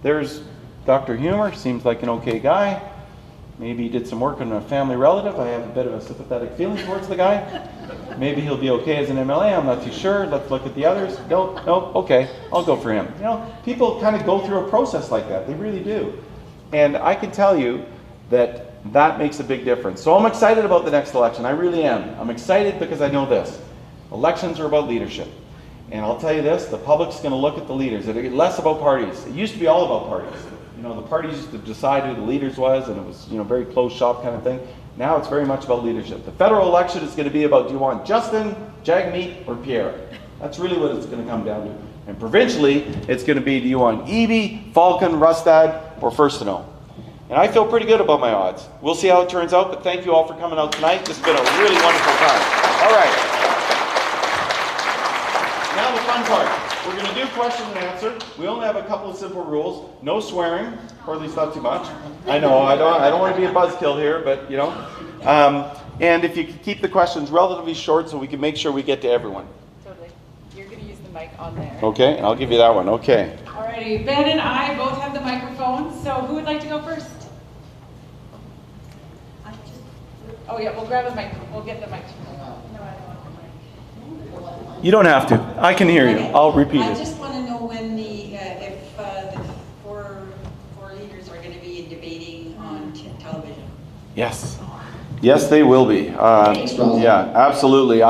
there's Dr. Humer, seems like an okay guy. Maybe he did some work on a family relative. I have a bit of a sympathetic feeling towards the guy. Maybe he'll be okay as an MLA. I'm not too sure. Let's look at the others. No, okay, I'll go for him. People kind of go through a process like that. They really do. And I can tell you that makes a big difference. So I'm excited about the next election. I really am. I'm excited because I know this. Elections are about leadership. And I'll tell you this, the public's going to look at the leaders. It'll get less about parties. It used to be all about parties. The parties used to decide who the leaders was, and it was, very closed shop kind of thing. Now it's very much about leadership. The federal election is going to be about, do you want Justin, Jagmeet, or Pierre? That's really what it's going to come down to. And provincially, it's going to be, do you want Eby, Falcon, Rustad, or Firstino? And I feel pretty good about my odds. We'll see how it turns out, but thank you all for coming out tonight. This has been a really wonderful time. All right. Now the fun part. We're going to do question and answer. We only have a couple of simple rules. No swearing, or at least not too much. I know, I don't want to be a buzzkill here, but and if you could keep the questions relatively short so we can make sure we get to everyone. Totally. You're going to use the mic on there. Okay, and I'll give you that one. Okay. Alrighty, Ben and I both have the microphones, so who would like to go first? Oh yeah, we'll grab a mic. We'll get the mic. You don't have to. I can hear you. I'll repeat it. I just want to know when if the four leaders are going to be debating on television. Yes. Yes, they will be. Yeah, absolutely.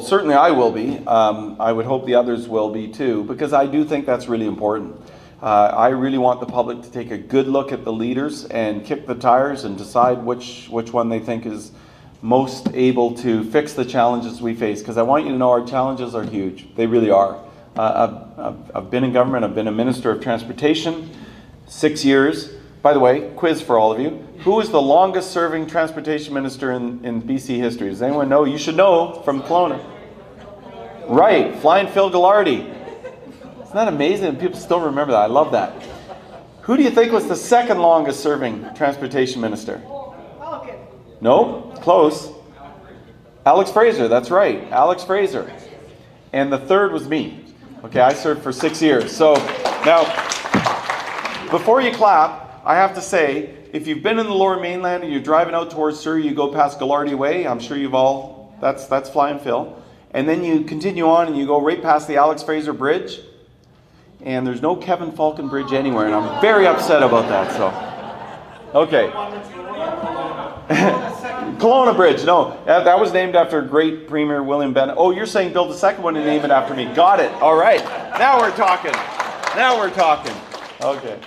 Certainly I will be. I would hope the others will be too, because I do think that's really important. I really want the public to take a good look at the leaders and kick the tires and decide which one they think is most able to fix the challenges we face. Because I want you to know our challenges are huge. They really are. I've been in government. I've been a Minister of Transportation, 6 years. By the way, quiz for all of you. Who is the longest serving transportation minister in BC history? Does anyone know? You should know from Kelowna. Right, Flying Phil Ghilardi. Isn't that amazing? People still remember that. I love that. Who do you think was the second longest serving transportation minister? Falcon. No, close. Alex Fraser, that's right. Alex Fraser. And the third was me. Okay, I served for 6 years. So now, before you clap, I have to say, if you've been in the Lower Mainland and you're driving out towards Surrey, you go past Ghilardi Way. I'm sure you've all, that's Flying Phil. And then you continue on and you go right past the Alex Fraser Bridge. And there's no Kevin Falcon Bridge anywhere, and I'm very upset about that. So, okay. Kelowna Bridge, no, that was named after great Premier William Bennett. Oh, you're saying build a second one and name it after me. Got it. All right. Now we're talking. Now we're talking. Okay.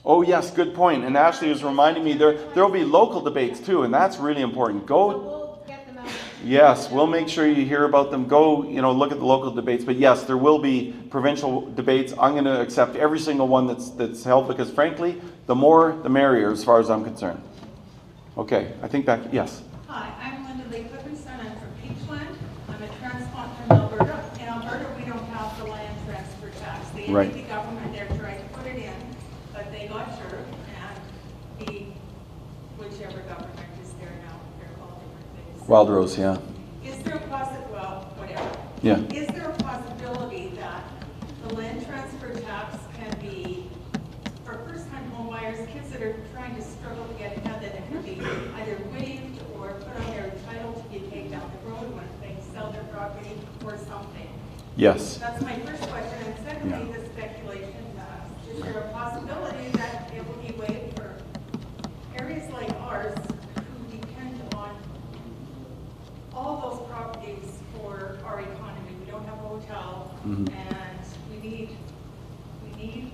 Oh yes, good point. And Ashley was reminding me there will be local debates too, and that's really important. Go. We'll get them out Yes, we'll make sure you hear about them. Go, look at the local debates. But yes, there will be provincial debates. I'm going to accept every single one that's held because, frankly, the more the merrier as far as I'm concerned. Okay, I think that, yes. Hi, I'm Linda Lee Clipperson. I'm from Peachland. I'm a transplant from Alberta. In Alberta, we don't have the land transfer tax. The NDP government there tried to put it in, but they got served, and whichever government is there now, they're called different things. Wildrose, yeah. Is there a whatever. Yeah. Is there a possibility that the land transfer tax can be, for first-time home buyers, kids that are trying to struggle to get ahead, that it can be either waived or put on their title to be paid down the road when they sell their property or something? Yes. That's my first question. And secondly, the speculation tax. Is there a possibility that it will be waived for areas like ours who depend on all those properties for our economy? We don't have a hotel, and we need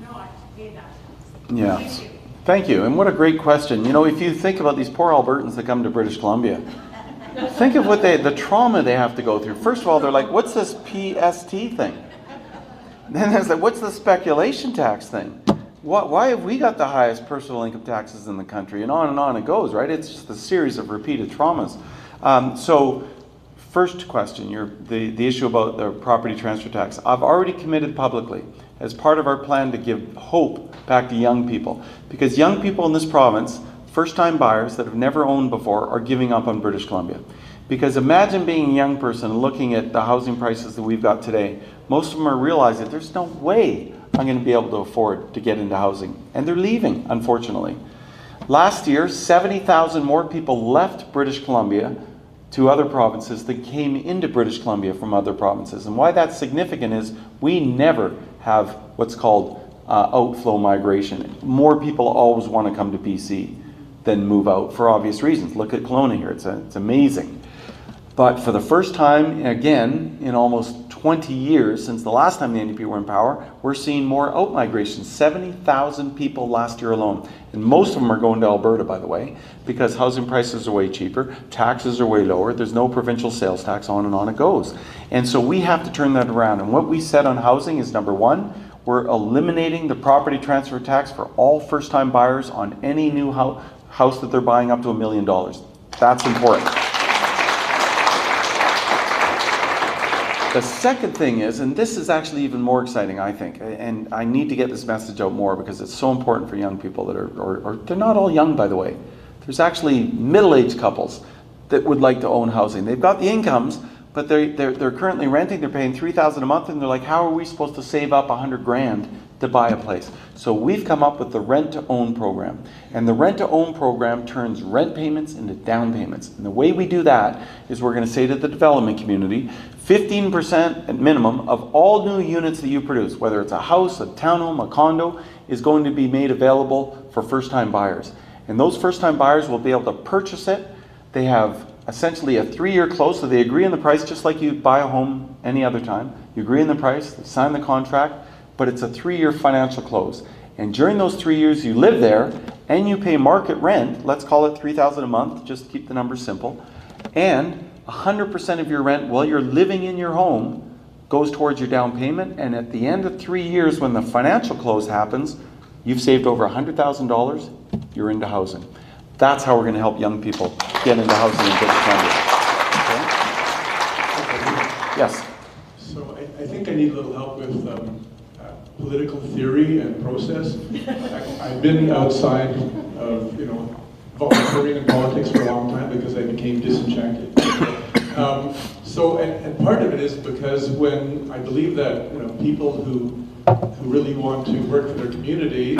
not to pay that tax. Yeah. Thank you. Thank you. And what a great question. If you think about these poor Albertans that come to British Columbia, think of the trauma they have to go through. First of all, they're like, what's this PST thing? Then there's like, what's the speculation tax thing? Why have we got the highest personal income taxes in the country? And on it goes, right? It's just a series of repeated traumas. So first question, the issue about the property transfer tax. I've already committed publicly as part of our plan to give hope back to young people. Because young people in this province, first-time buyers that have never owned before, are giving up on British Columbia. Because imagine being a young person and looking at the housing prices that we've got today. Most of them are realizing there's no way I'm going to be able to afford to get into housing. And they're leaving, unfortunately. Last year, 70,000 more people left British Columbia to other provinces than came into British Columbia from other provinces. And why that's significant is we never have what's called outflow migration. More people always want to come to BC than move out for obvious reasons. Look at Kelowna here, it's amazing. But for the first time, again, in almost 20 years since the last time the NDP were in power, we're seeing more out-migration. 70,000 people last year alone. And most of them are going to Alberta, by the way, because housing prices are way cheaper, taxes are way lower, there's no provincial sales tax, on it goes. And so we have to turn that around. And what we said on housing is, number one, we're eliminating the property transfer tax for all first-time buyers on any new house that they're buying up to $1 million. That's important. The second thing is, and this is actually even more exciting, I think, and I need to get this message out more because it's so important for young people that or they're not all young, by the way. There's actually middle-aged couples that would like to own housing. They've got the incomes, but they're currently renting, they're paying $3,000 a month, and they're like, how are we supposed to save up $100 grand to buy a place? So we've come up with the rent-to-own program. And the rent-to-own program turns rent payments into down payments. And the way we do that is we're going to say to the development community, 15% at minimum of all new units that you produce, whether it's a house, a townhome, a condo, is going to be made available for first-time buyers. And those first-time buyers will be able to purchase it. They have essentially a 3-year close, so they agree on the price just like you buy a home any other time. You agree on the price, they sign the contract, but it's a 3-year financial close. And during those 3 years you live there and you pay market rent, let's call it $3,000 a month, just to keep the numbers simple, and 100% of your rent while you're living in your home goes towards your down payment, and at the end of 3 years when the financial close happens, you've saved over $100,000, you're into housing. That's how we're going to help young people get into housing in British Columbia. Okay? Yes? So I think I need a little help with political theory and process. I've been outside of, volunteering in politics for a long time because I became disenchanted. And part of it is because when I believe that people who really want to work for their community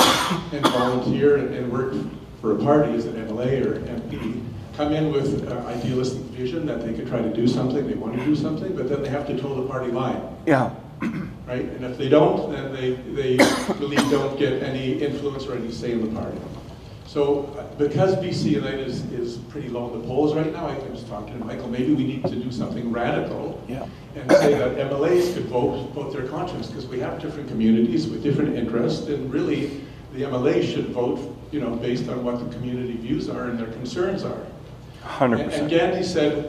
and volunteer and work for a party as an MLA or MP, come in with an idealistic vision that they could try to do something, they want to do something, but then they have to toe the party line. Yeah. Right? And if they don't, then they really don't get any influence or any say in the party. So because BC United is pretty low in the polls right now, I was talking to Michael, maybe we need to do something radical and say that MLAs could vote their conscience, because we have different communities with different interests, and really the MLA should vote based on what the community views are and their concerns are. 100%. And Gandhi said,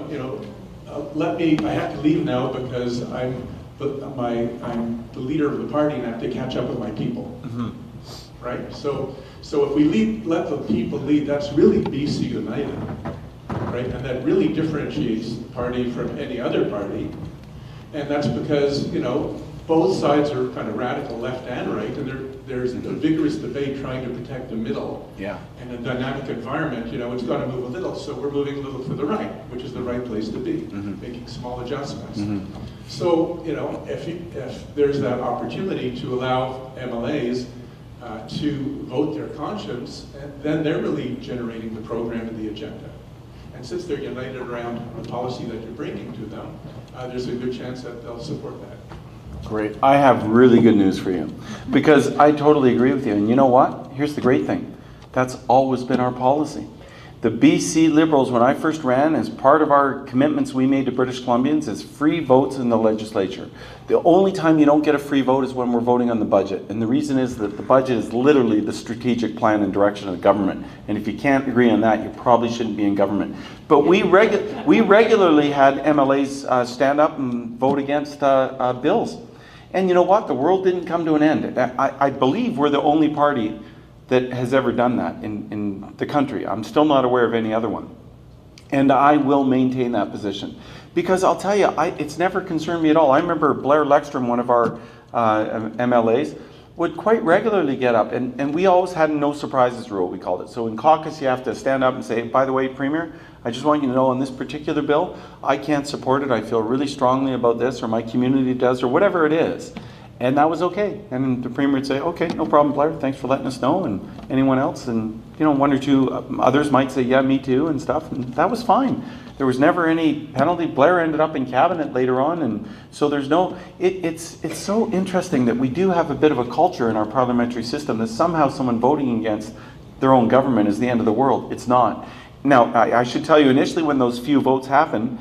you know, I have to leave now because I'm the leader of the party and I have to catch up with my people. Mm-hmm. Right? So if we let the people lead, that's really BC United, right? And that really differentiates the party from any other party. And that's because, you know, both sides are kind of radical left and right, and there's a vigorous debate trying to protect the middle. Yeah. In a dynamic environment, you know, it's got to move a little, so we're moving a little to the right, which is the right place to be, making small adjustments. So, you know, if there's that opportunity to allow MLAs to vote their conscience, then they're really generating the program and the agenda. And since they're united around the policy that you're bringing to them, there's a good chance that they'll support that. Great. I have really good news for you, because I totally agree with you. And you know what? Here's the great thing. That's always been our policy. The BC Liberals, when I first ran, as part of our commitments we made to British Columbians, is free votes in the legislature. The only time you don't get a free vote is when we're voting on the budget. And the reason is that the budget is literally the strategic plan and direction of the government. And if you can't agree on that, you probably shouldn't be in government. But we regularly had MLAs stand up and vote against bills. And you know what? The world didn't come to an end. I believe we're the only party that has ever done that in the country. I'm still not aware of any other one. And I will maintain that position. Because I'll tell you, it's never concerned me at all. I remember Blair Leckstrom, one of our MLAs, would quite regularly get up, and we always had a no surprises rule, we called it. So in caucus, you have to stand up and say, by the way, Premier, I just want you to know on this particular bill, I can't support it. I feel really strongly about this, or my community does, or whatever it is. And that was okay. And the Premier would say, okay, no problem, Blair, thanks for letting us know. And anyone else, and you know, one or two others might say, yeah, me too, and stuff. And that was fine. There was never any penalty. Blair ended up in cabinet later on, and so there's no, it's so interesting that we do have a bit of a culture in our parliamentary system that somehow someone voting against their own government is the end of the world. It's not. Now, I should tell you, initially when those few votes happened,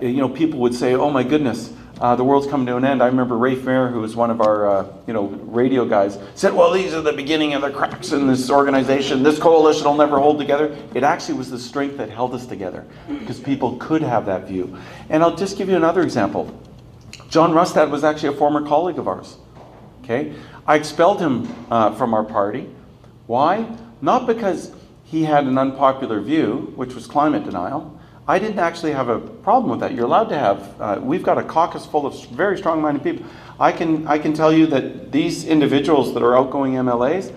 you know, people would say, oh my goodness, the world's coming to an end. I remember Rafe Mayer, who was one of our you know, radio guys, said, well, these are the beginning of the cracks in this organization. This coalition will never hold together. It actually was the strength that held us together, because people could have that view. And I'll just give you another example. John Rustad was actually a former colleague of ours. Okay? I expelled him from our party. Why? Not because he had an unpopular view, which was climate denial. I didn't actually have a problem with that. You're allowed to have, we've got a caucus full of very strong-minded people. I can tell you that these individuals that are outgoing MLAs,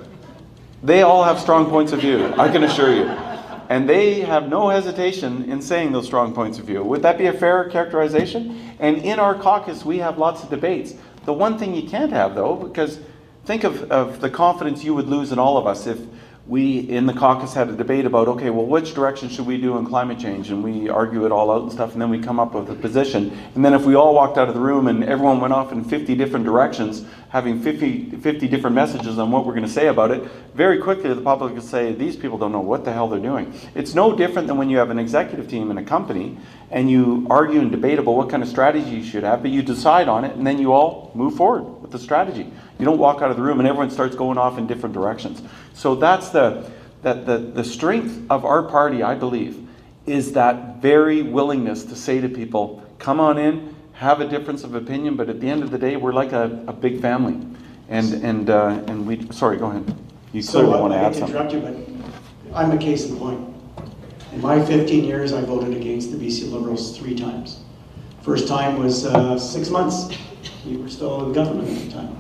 they all have strong points of view, I can assure you. And they have no hesitation in saying those strong points of view. Would that be a fair characterization? And in our caucus, we have lots of debates. The one thing you can't have, though, because think of the confidence you would lose in all of us if we in the caucus had a debate about, okay, well, which direction should we do on climate change? And we argue it all out and stuff, and then we come up with a position. And then if we all walked out of the room and everyone went off in 50 different directions, having 50 different messages on what we're going to say about it, very quickly the public will say, these people don't know what the hell they're doing. It's no different than when you have an executive team in a company and you argue and debate about what kind of strategy you should have, but you decide on it and then you all move forward with the strategy. You don't walk out of the room and everyone starts going off in different directions. So that's the strength of our party, I believe, is that very willingness to say to people, come on in, have a difference of opinion, but at the end of the day, we're like a big family. And we, sorry, go ahead. You clearly want to add something. I hate to interrupt you, but I'm a case in point. In my 15 years, I voted against the BC Liberals 3 times. First time was 6 months. We were still in government at the time.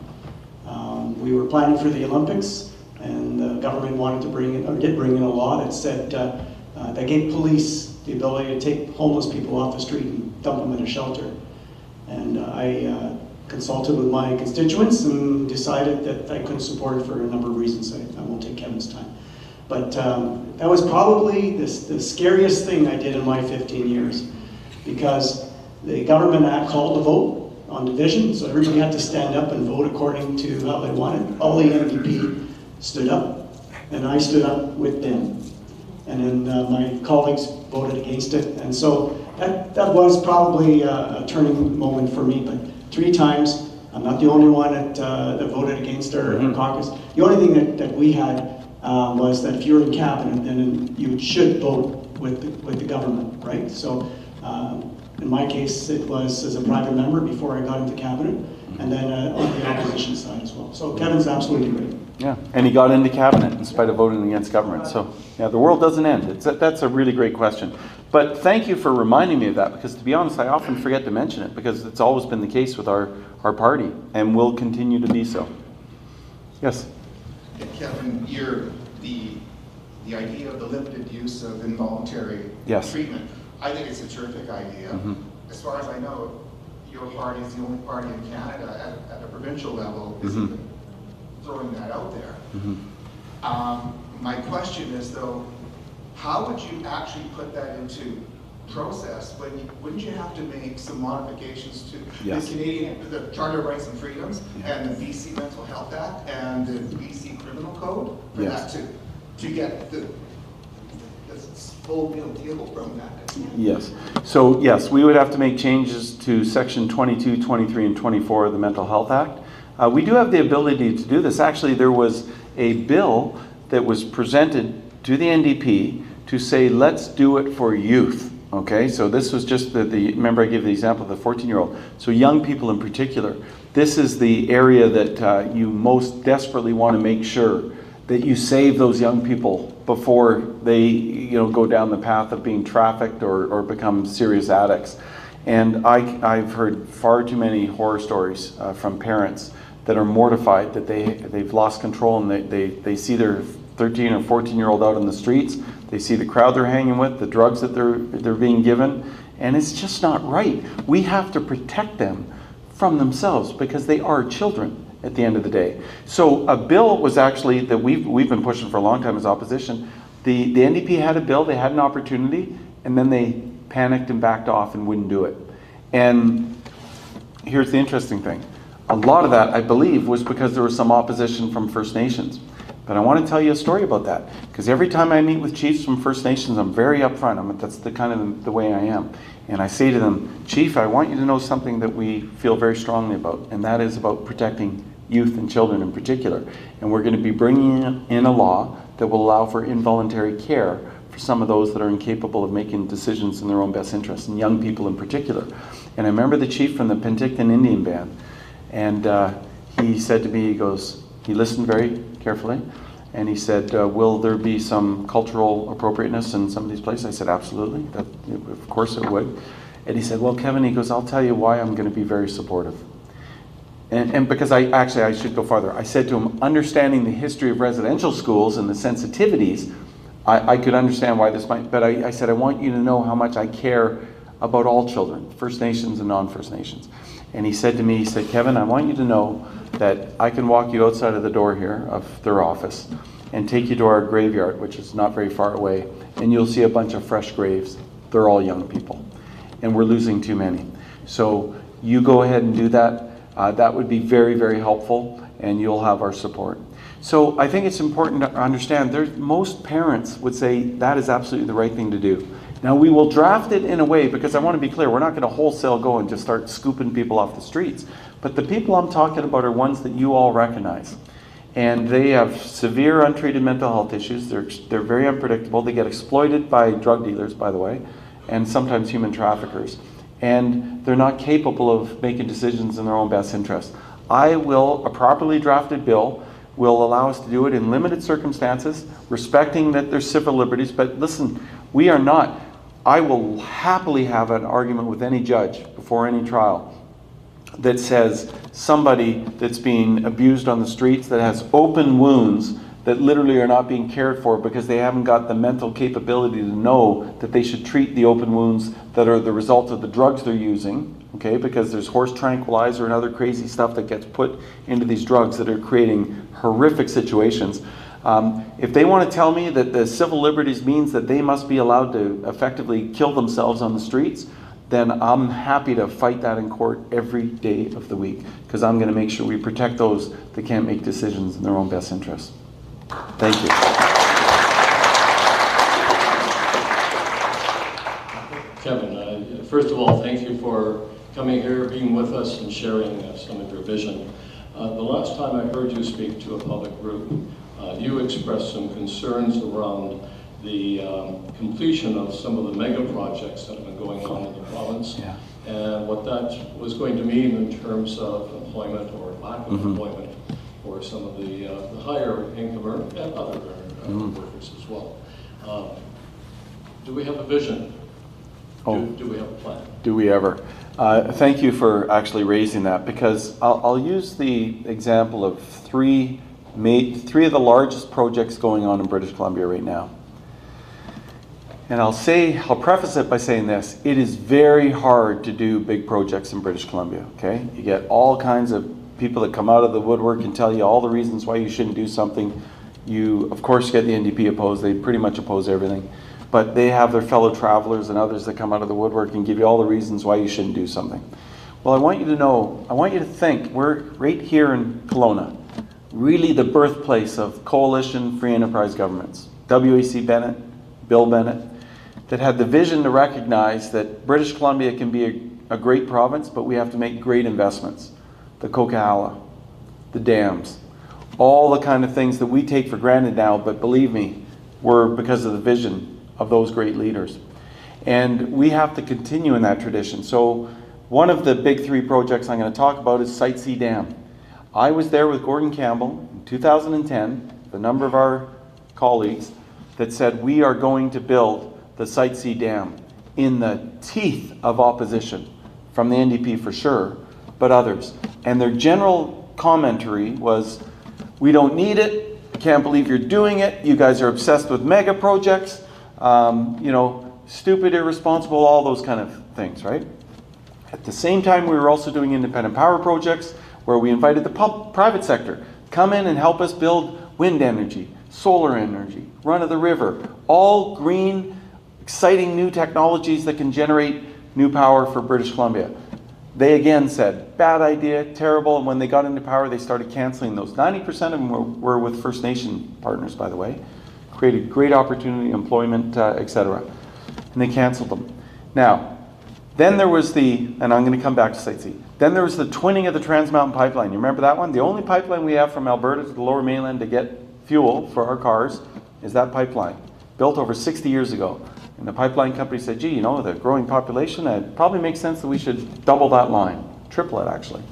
We were planning for the Olympics, and the government wanted to bring in, or did bring in a law that said that gave police the ability to take homeless people off the street and dump them in a shelter. And I consulted with my constituents and decided that I couldn't support it for a number of reasons. I won't take Kevin's time. But that was probably the scariest thing I did in my 15 years, because the government act called a vote on division, so everybody had to stand up and vote according to how they wanted. All the NDP stood up, and I stood up with them. And then my colleagues voted against it, and so that was probably a turning moment for me. But 3 times, I'm not the only one that voted against our caucus. The only thing that we had was that if you're in cabinet, then you should vote with the government, right? So in my case, it was as a private member before I got into cabinet, and then on the opposition side as well. So Kevin's absolutely right. Yeah, and he got into cabinet in spite of voting against government. So yeah, the world doesn't end. That's a really great question. But thank you for reminding me of that, because to be honest, I often forget to mention it, because it's always been the case with our party and will continue to be so. Yes? Yeah, Kevin, the idea of the limited use of involuntary treatment, I think it's a terrific idea. Mm-hmm. As far as I know, your party is the only party in Canada at a provincial level is Mm-hmm. even throwing that out there. Mm-hmm. My question is, though, how would you actually put that into process? Wouldn't you have to make some modifications to the Charter of Rights and Freedoms and the BC Mental Health Act and the BC Criminal Code for that to get the full deal from that? Yes. So yes, we would have to make changes to section 22, 23, and 24 of the Mental Health Act. We do have the ability to do this. Actually, there was a bill that was presented to the NDP to say, let's do it for youth. Okay, so this was just remember I gave the example of the 14-year-old. So young people in particular, this is the area that you most desperately want to make sure that you save those young people before they go down the path of being trafficked or become serious addicts. And I've heard far too many horror stories from parents that are mortified that they've lost control, and they see their 13 or 14-year-old out on the streets. They see the crowd they're hanging with, the drugs that they're being given, and it's just not right. We have to protect them from themselves, because they are children at the end of the day. So a bill was actually that we've been pushing for a long time as opposition. The NDP had a bill, they had an opportunity, and then they panicked and backed off and wouldn't do it. And here's the interesting thing. A lot of that, I believe, was because there was some opposition from First Nations. But I want to tell you a story about that, because every time I meet with chiefs from First Nations, I'm very upfront. That's the kind of the way I am. And I say to them, Chief, I want you to know something that we feel very strongly about, and that is about protecting youth and children in particular. And we're going to be bringing in a law that will allow for involuntary care for some of those that are incapable of making decisions in their own best interest, and young people in particular. And I remember the chief from the Penticton Indian Band, and he said to me, he listened very carefully, and he said, will there be some cultural appropriateness in some of these places? I said, absolutely, of course it would. And he said, well, Kevin, he goes, I'll tell you why I'm going to be very supportive. And because I should go farther. I said to him, understanding the history of residential schools and the sensitivities, I could understand why this might, but I said, I want you to know how much I care about all children, First Nations and non-First Nations. And he said to me, he said, Kevin, I want you to know that I can walk you outside of the door here of their office and take you to our graveyard, which is not very far away, and you'll see a bunch of fresh graves. They're all young people, and we're losing too many. So you go ahead and do that. That would be very, very helpful, and you'll have our support. So I think it's important to understand, most parents would say that is absolutely the right thing to do. Now we will draft it in a way, because I want to be clear, we're not going to wholesale go and just start scooping people off the streets. But the people I'm talking about are ones that you all recognize. And they have severe untreated mental health issues. They're very unpredictable. They get exploited by drug dealers, by the way, and sometimes human traffickers. And they're not capable of making decisions in their own best interest. A properly drafted bill will allow us to do it in limited circumstances, respecting that there's civil liberties. But listen, I will happily have an argument with any judge before any trial that says somebody that's being abused on the streets, that has open wounds that literally are not being cared for because they haven't got the mental capability to know that they should treat the open wounds that are the result of the drugs they're using, okay, because there's horse tranquilizer and other crazy stuff that gets put into these drugs that are creating horrific situations. If they want to tell me that the civil liberties means that they must be allowed to effectively kill themselves on the streets, then I'm happy to fight that in court every day of the week, because I'm going to make sure we protect those that can't make decisions in their own best interests. Thank you. Kevin, first of all, thank you for coming here, being with us, and sharing some of your vision. The last time I heard you speak to a public group, you expressed some concerns around the completion of some of the mega projects that have been going on in the province, and what that was going to mean in terms of employment or lack of employment for some of the higher income and other workers as well. Do we have a vision? Do we have a plan? Do we ever? Thank you for actually raising that, because I'll use the example of three of the largest projects going on in British Columbia right now. And I'll preface it by saying this: it is very hard to do big projects in British Columbia, okay? You get all kinds of people that come out of the woodwork and tell you all the reasons why you shouldn't do something. You, of course, get the NDP opposed. They pretty much oppose everything. But they have their fellow travelers and others that come out of the woodwork and give you all the reasons why you shouldn't do something. Well, I want you to think, we're right here in Kelowna, really the birthplace of coalition free enterprise governments. W.A.C. Bennett, Bill Bennett, that had the vision to recognize that British Columbia can be a great province, but we have to make great investments. The Coquihalla, the dams, all the kind of things that we take for granted now, but believe me, were because of the vision of those great leaders. And we have to continue in that tradition. So one of the big three projects I'm going to talk about is Site C Dam. I was there with Gordon Campbell in 2010, the number of our colleagues, that said we are going to build the Site C Dam in the teeth of opposition from the NDP for sure, but others. And their general commentary was, we don't need it, I can't believe you're doing it, you guys are obsessed with mega projects, stupid, irresponsible, all those kind of things, right? At the same time, we were also doing independent power projects where we invited the private sector, come in and help us build wind energy, solar energy, run of the river, all green, exciting new technologies that can generate new power for British Columbia. They again said, bad idea, terrible, and when they got into power, they started canceling those. 90% of them were with First Nation partners, by the way. Created great opportunity, employment, etc. And they canceled them. Now, then there was and I'm going to come back to Site C. Then there was the twinning of the Trans Mountain Pipeline. You remember that one? The only pipeline we have from Alberta to the Lower Mainland to get fuel for our cars is that pipeline, built over 60 years ago. And the pipeline company said, gee, the growing population, it probably makes sense that we should double that line, triple it actually.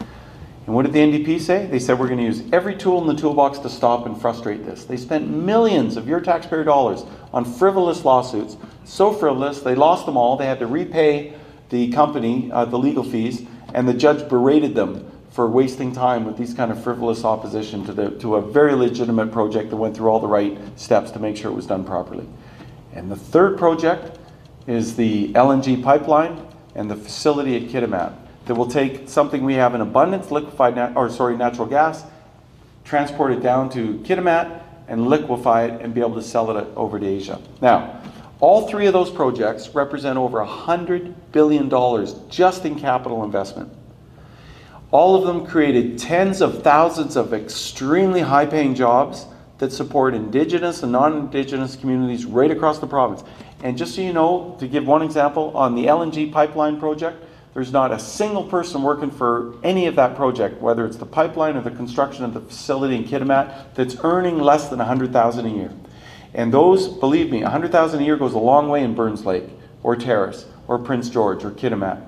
And what did the NDP say? They said, we're going to use every tool in the toolbox to stop and frustrate this. They spent millions of your taxpayer dollars on frivolous lawsuits, so frivolous, they lost them all. They had to repay the company the legal fees, and the judge berated them for wasting time with these kind of frivolous opposition to a very legitimate project that went through all the right steps to make sure it was done properly. And the third project is the LNG pipeline and the facility at Kitimat that will take something we have in abundance, natural gas, transport it down to Kitimat and liquefy it and be able to sell it over to Asia. Now, all three of those projects represent over $100 billion just in capital investment. All of them created tens of thousands of extremely high-paying jobs that support Indigenous and non-Indigenous communities right across the province. And just so you know, to give one example, on the LNG pipeline project, there's not a single person working for any of that project, whether it's the pipeline or the construction of the facility in Kitimat, that's earning less than $100,000 a year. And those, believe me, $100,000 a year goes a long way in Burns Lake, or Terrace, or Prince George, or Kitimat.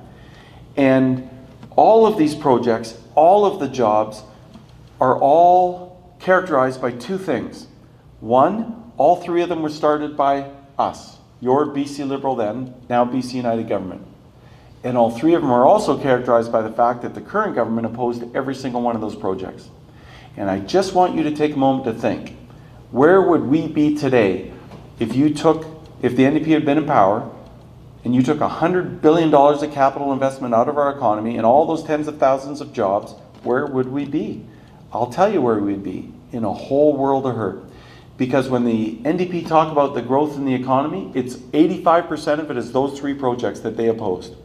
And all of these projects, all of the jobs, are all characterized by two things. One, all three of them were started by us, your BC Liberal then, now BC United government. And all three of them are also characterized by the fact that the current government opposed every single one of those projects. And I just want you to take a moment to think, where would we be today if the NDP had been in power and you took $100 billion of capital investment out of our economy and all those tens of thousands of jobs? Where would we be? I'll tell you where we'd be, in a whole world of hurt. Because when the NDP talk about the growth in the economy, it's 85% of it is those three projects that they opposed.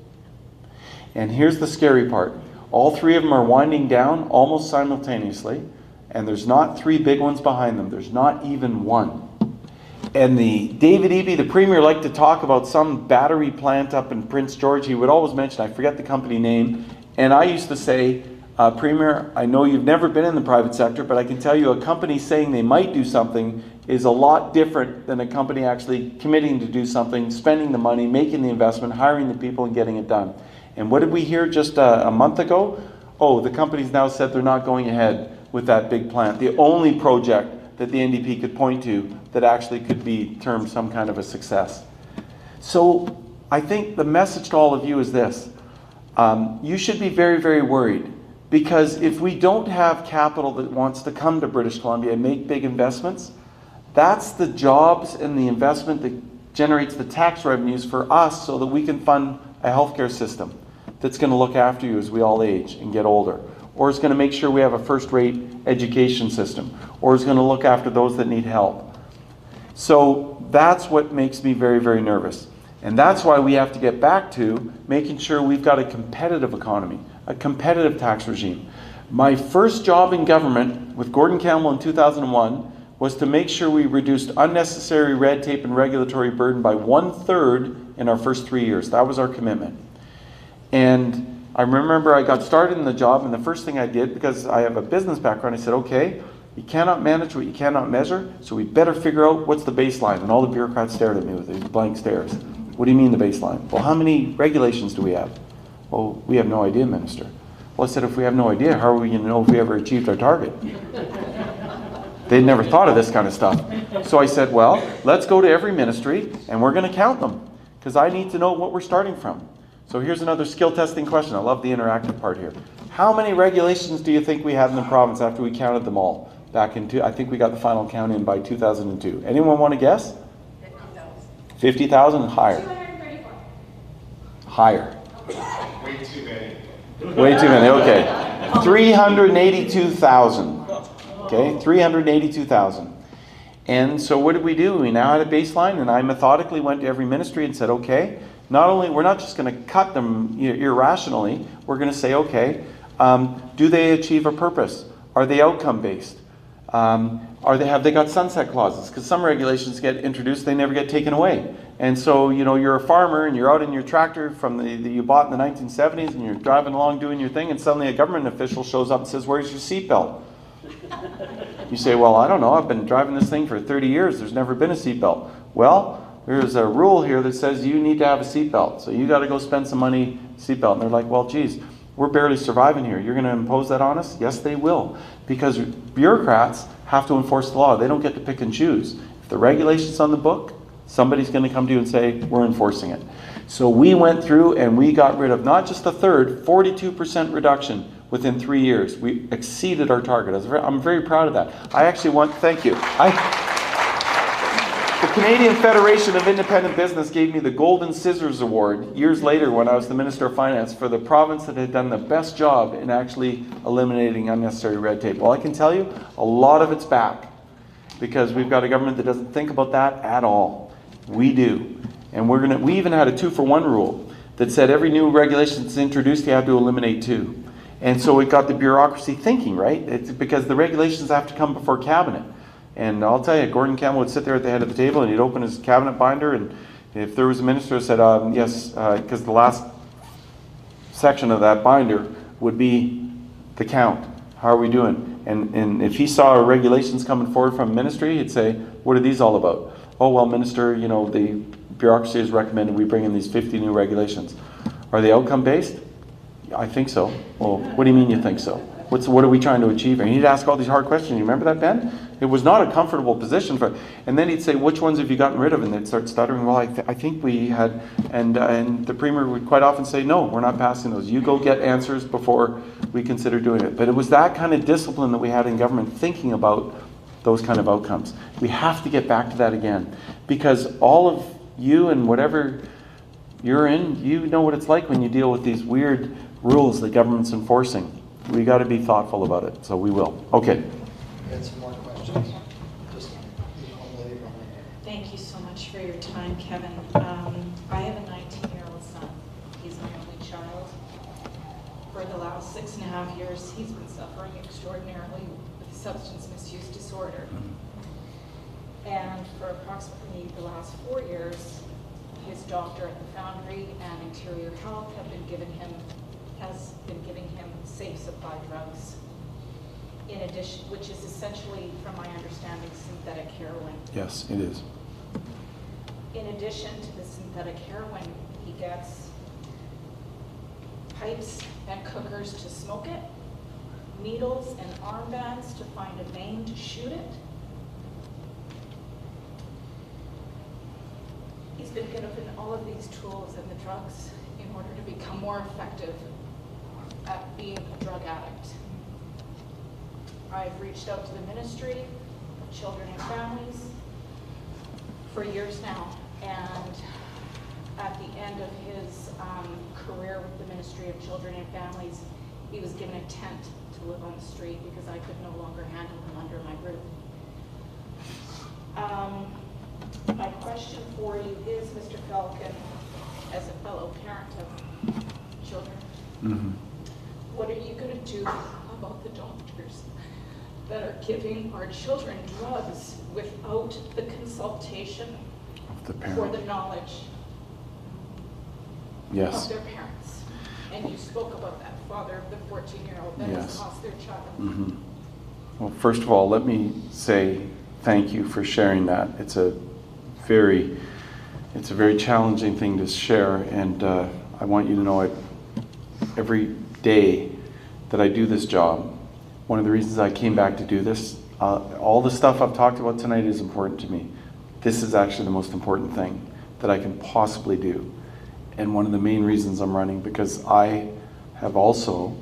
And here's the scary part. All three of them are winding down almost simultaneously, and there's not three big ones behind them. There's not even one. And David Eby, the Premier, liked to talk about some battery plant up in Prince George. He would always mention, I forget the company name, and I used to say, Premier, I know you've never been in the private sector, but I can tell you a company saying they might do something is a lot different than a company actually committing to do something, spending the money, making the investment, hiring the people, and getting it done. And what did we hear just a month ago? Oh, the company's now said they're not going ahead with that big plant. The only project that the NDP could point to that actually could be termed some kind of a success. So I think the message to all of you is this. You should be very, very worried, because if we don't have capital that wants to come to British Columbia and make big investments, that's the jobs and the investment that generates the tax revenues for us so that we can fund a healthcare system that's going to look after you as we all age and get older, or is going to make sure we have a first-rate education system, or is going to look after those that need help. So that's what makes me very, very nervous. And that's why we have to get back to making sure we've got a competitive economy, a competitive tax regime. My first job in government with Gordon Campbell in 2001 was to make sure we reduced unnecessary red tape and regulatory burden by 1/3 in our first 3 years. That was our commitment. And I remember I got started in the job, and the first thing I did, because I have a business background, I said, okay, you cannot manage what you cannot measure, so we better figure out what's the baseline. And all the bureaucrats stared at me with these blank stares. What do you mean the baseline? Well, how many regulations do we have? Well, we have no idea, Minister. Well, I said, if we have no idea, how are we going to know if we ever achieved our target? They'd never thought of this kind of stuff. So I said, well, let's go to every ministry and we're going to count them, because I need to know what we're starting from. So here's another skill testing question. I love the interactive part here. How many regulations do you think we had in the province after we counted them all? Back in, I think we got the final count in by 2002. Anyone want to guess? 50,000 and higher. 234. Higher. Way too many. Way too many, okay. 382,000. Okay, 382,000. And so what did we do? We now had a baseline, and I methodically went to every ministry and said, okay, not only, we're not just going to cut them irrationally, we're going to say, okay, do they achieve a purpose? Are they outcome-based? Have they got sunset clauses? Because some regulations get introduced, they never get taken away. And so, you're a farmer and you're out in your tractor from that you bought in the 1970s, and you're driving along doing your thing, and suddenly a government official shows up and says, where's your seatbelt? You say, well, I don't know, I've been driving this thing for 30 years, there's never been a seatbelt. Well, there's a rule here that says you need to have a seatbelt, so you got to go spend some money seatbelt. And they're like, well, geez, we're barely surviving here. You're going to impose that on us? Yes, they will. Because bureaucrats have to enforce the law. They don't get to pick and choose. If the regulation's on the book, somebody's going to come to you and say, we're enforcing it. So we went through and we got rid of not just a third, 42% reduction within 3 years. We exceeded our target. I'm very proud of that. I actually thank you. The Canadian Federation of Independent Business gave me the Golden Scissors Award years later when I was the Minister of Finance for the province that had done the best job in actually eliminating unnecessary red tape. Well, I can tell you, a lot of it's back, because we've got a government that doesn't think about that at all. We do. And we even had a 2-for-1 rule that said every new regulation that's introduced, you have to eliminate 2. And so it got the bureaucracy thinking, right? It's because the regulations have to come before cabinet. And I'll tell you, Gordon Campbell would sit there at the head of the table and he'd open his cabinet binder, and if there was a minister who said, yes, because the last section of that binder would be the count. How are we doing? And if he saw regulations coming forward from ministry, he'd say, what are these all about? Oh, well, Minister, the bureaucracy has recommended we bring in these 50 new regulations. Are they outcome-based? I think so. Well, what do you mean you think so? What are we trying to achieve? And he'd ask all these hard questions. You remember that, Ben? It was not a comfortable position for. And then he'd say, "Which ones have you gotten rid of?" And they'd start stuttering. Well, I think we had. And the Premier would quite often say, "No, we're not passing those. You go get answers before we consider doing it." But it was that kind of discipline that we had in government, thinking about those kind of outcomes. We have to get back to that again, because all of you and whatever you're in, you know what it's like when you deal with these weird rules the government's enforcing. We got to be thoughtful about it, so we will. Okay. Got some more questions. Just lady behind you. Thank you so much for your time, Kevin. I have a 19-year-old son. He's my only child. For the last 6.5 years, he's been suffering extraordinarily with substance misuse disorder. And for approximately the last 4 years, his doctor at the Foundry and Interior Health have been giving him has been giving him safe supply drugs, in addition, which is essentially, from my understanding, synthetic heroin. Yes, it is. In addition to the synthetic heroin, he gets pipes and cookers to smoke it, needles and armbands to find a vein to shoot it. He's been given all of these tools and the drugs in order to become more effective at being a drug addict. I've reached out to the Ministry of Children and Families for years now, and at the end of his career with the Ministry of Children and Families, he was given a tent to live on the street because I could no longer handle him under my roof. My question for you is, Mr. Falcon, as a fellow parent of children, what are you going to do about the doctors that are giving our children drugs without the consultation The or parent. the knowledge Yes. of their parents? And you spoke about that father of the 14-year-old that has Yes. lost their child. Well, first of all, let me say thank you for sharing that. It's a very challenging thing to share, and I want you to know it. Every day that I do this job, one of the reasons I came back to do this, all the stuff I've talked about tonight is important to me. This is actually the most important thing that I can possibly do. And one of the main reasons I'm running, because I have also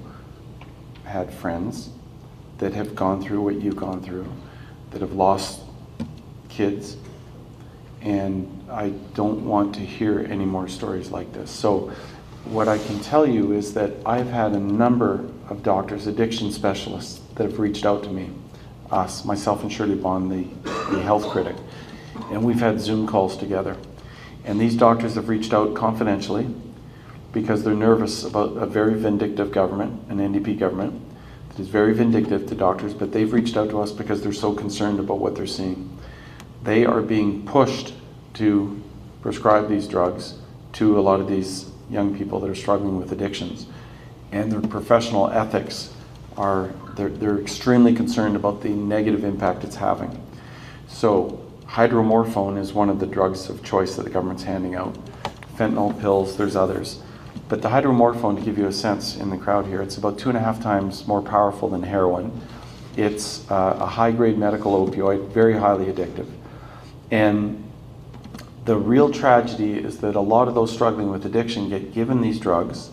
had friends that have gone through what you've gone through, that have lost kids, and I don't want to hear any more stories like this. So what I can tell you is that I've had a number of doctors, addiction specialists, that have reached out to me, us, myself and Shirley Bond, the health critic, and we've had Zoom calls together. And these doctors have reached out confidentially because they're nervous about a very vindictive government, an NDP government, that is very vindictive to doctors, but they've reached out to us because they're so concerned about what they're seeing. They are being pushed to prescribe these drugs to a lot of these young people that are struggling with addictions. And their professional ethics they're extremely concerned about the negative impact it's having. So hydromorphone is one of the drugs of choice that the government's handing out. Fentanyl pills, there's others. But the hydromorphone, to give you a sense in the crowd here, it's about 2.5 times more powerful than heroin. It's a high-grade medical opioid, very highly addictive. And the real tragedy is that a lot of those struggling with addiction get given these drugs.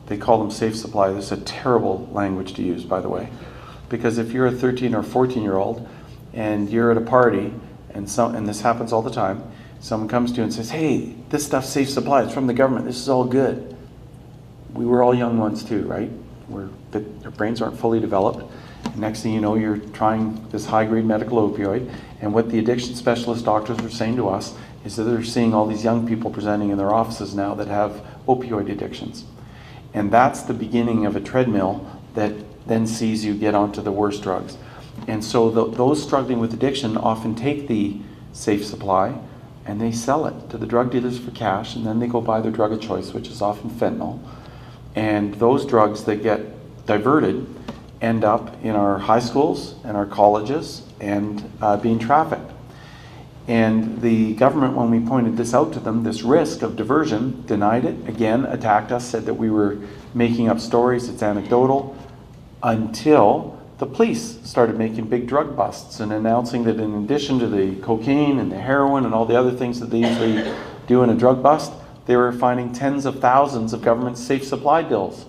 They call them safe supply. This is a terrible language to use, by the way. Because if you're a 13 or 14-year-old and you're at a party, and this happens all the time, someone comes to you and says, hey, this stuff's safe supply, it's from the government, this is all good. We were all young ones too, right? Our brains aren't fully developed. And next thing you know, you're trying this high-grade medical opioid, and what the addiction specialist doctors are saying to us is that they're seeing all these young people presenting in their offices now that have opioid addictions. And that's the beginning of a treadmill that then sees you get onto the worst drugs. And so those struggling with addiction often take the safe supply and they sell it to the drug dealers for cash, and then they go buy their drug of choice, which is often fentanyl. And those drugs that get diverted end up in our high schools and our colleges and being trafficked. And the government, when we pointed this out to them, this risk of diversion, denied it, again, attacked us, said that we were making up stories, it's anecdotal, until the police started making big drug busts and announcing that in addition to the cocaine and the heroin and all the other things that they usually do in a drug bust, they were finding tens of thousands of government safe supply bills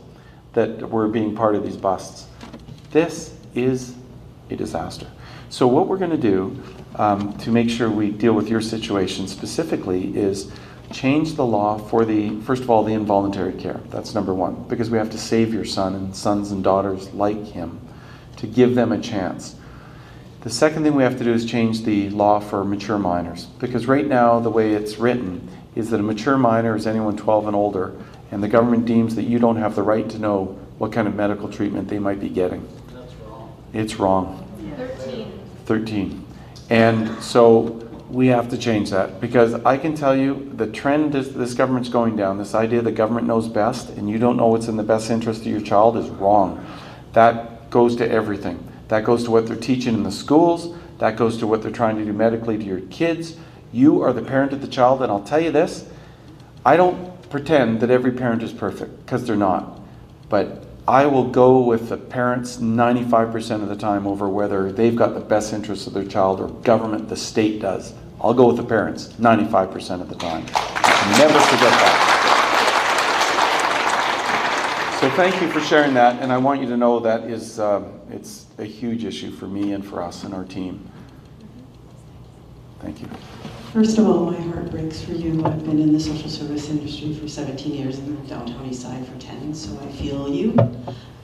that were being part of these busts. This is a disaster. So what we're going to do to make sure we deal with your situation specifically is change the law for first of all, the involuntary care. That's number one, because we have to save your son and sons and daughters like him, to give them a chance. The second thing we have to do is change the law for mature minors, because right now the way it's written is that a mature minor is anyone 12 and older, and the government deems that you don't have the right to know what kind of medical treatment they might be getting. That's wrong. It's wrong. 13. 13. And so we have to change that, because I can tell you the trend this government's going down, this idea that government knows best and you don't know what's in the best interest of your child, is wrong. That goes to everything. That goes to what they're teaching in the schools. That goes to what they're trying to do medically to your kids. You are the parent of the child, and I'll tell you this, I don't pretend that every parent is perfect, because they're not. But I will go with the parents 95% of the time over whether they've got the best interests of their child or government, the state does. I'll go with the parents 95% of the time. Never forget that. So thank you for sharing that, and I want you to know that is it's a huge issue for me and for us and our team. Thank you. First of all, my heart breaks for you. I've been in the social service industry for 17 years and the downtown east side for 10, so I feel you.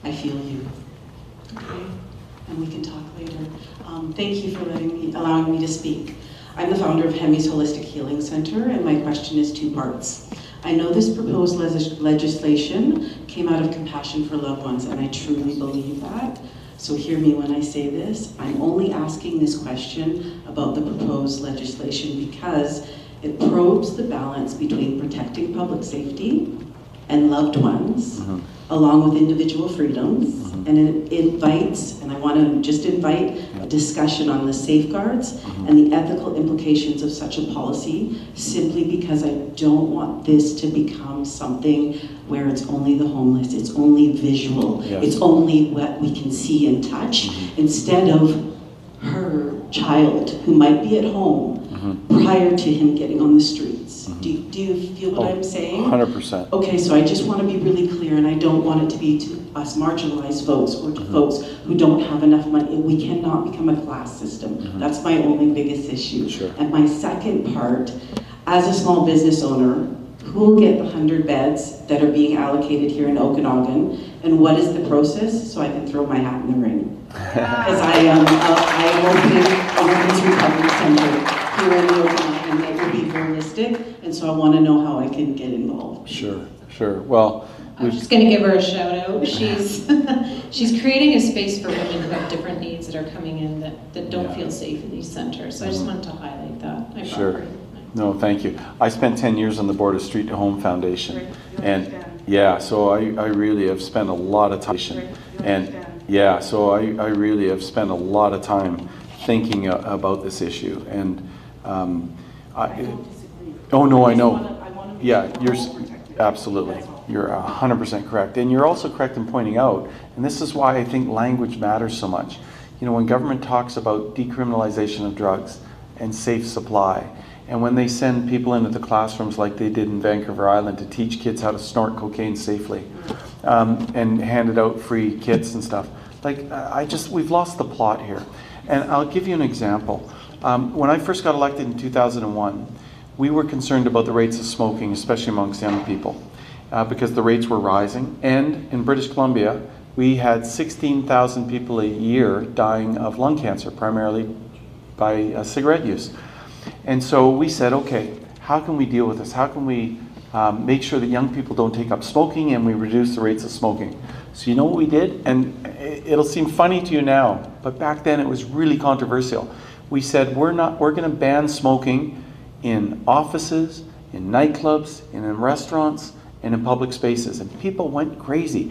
I feel you. Okay? And we can talk later. Thank you for allowing me to speak. I'm the founder of Hemi's Holistic Healing Center, and my question is two parts. I know this proposed legislation came out of compassion for loved ones, and I truly believe that. So hear me when I say this. I'm only asking this question about the proposed legislation because it probes the balance between protecting public safety and loved ones, along with individual freedoms, and it invites, and I want to just invite a discussion on the safeguards and the ethical implications of such a policy, simply because I don't want this to become something where it's only the homeless, it's only visual, it's only what we can see and touch, instead of her child who might be at home prior to him getting on the streets. Do you feel what I'm saying? 100%. Okay, so I just want to be really clear, and I don't want it to be to us marginalized folks or to folks who don't have enough money. We cannot become a class system. That's my only biggest issue. Sure. And my second part, as a small business owner, who will get the 100 beds that are being allocated here in Okanagan, and what is the process so I can throw my hat in the ring? Because I am opening a women's recovery center here in the Okanagan that will be holistic, and so I want to know how I can get involved. Sure, sure. Well, I'm just going to give her a shout out. She's she's creating a space for women who have different needs that are coming in that don't feel safe in these centers. So I just wanted to highlight that. Sure. No, thank you. I spent 10 years on the board of Street to Home Foundation, and so I really have spent a lot of time, and so I really have spent a lot of time thinking about this issue, and oh no, I know. Yeah, you're absolutely. You're 100% correct, and you're also correct in pointing out, and this is why I think language matters so much. You know, when government talks about decriminalization of drugs and safe supply, and when they send people into the classrooms like they did in Vancouver Island to teach kids how to snort cocaine safely, and handed out free kits and stuff, like we've lost the plot here. And I'll give you an example. When I first got elected in 2001, we were concerned about the rates of smoking, especially amongst young people, because the rates were rising. And in British Columbia, we had 16,000 people a year dying of lung cancer, primarily by cigarette use. And so we said, okay, how can we deal with this? How can we make sure that young people don't take up smoking and we reduce the rates of smoking? So you know what we did? And it'll seem funny to you now, but back then it was really controversial. We said, we're going to ban smoking in offices, in nightclubs, and in restaurants, and in public spaces. And people went crazy.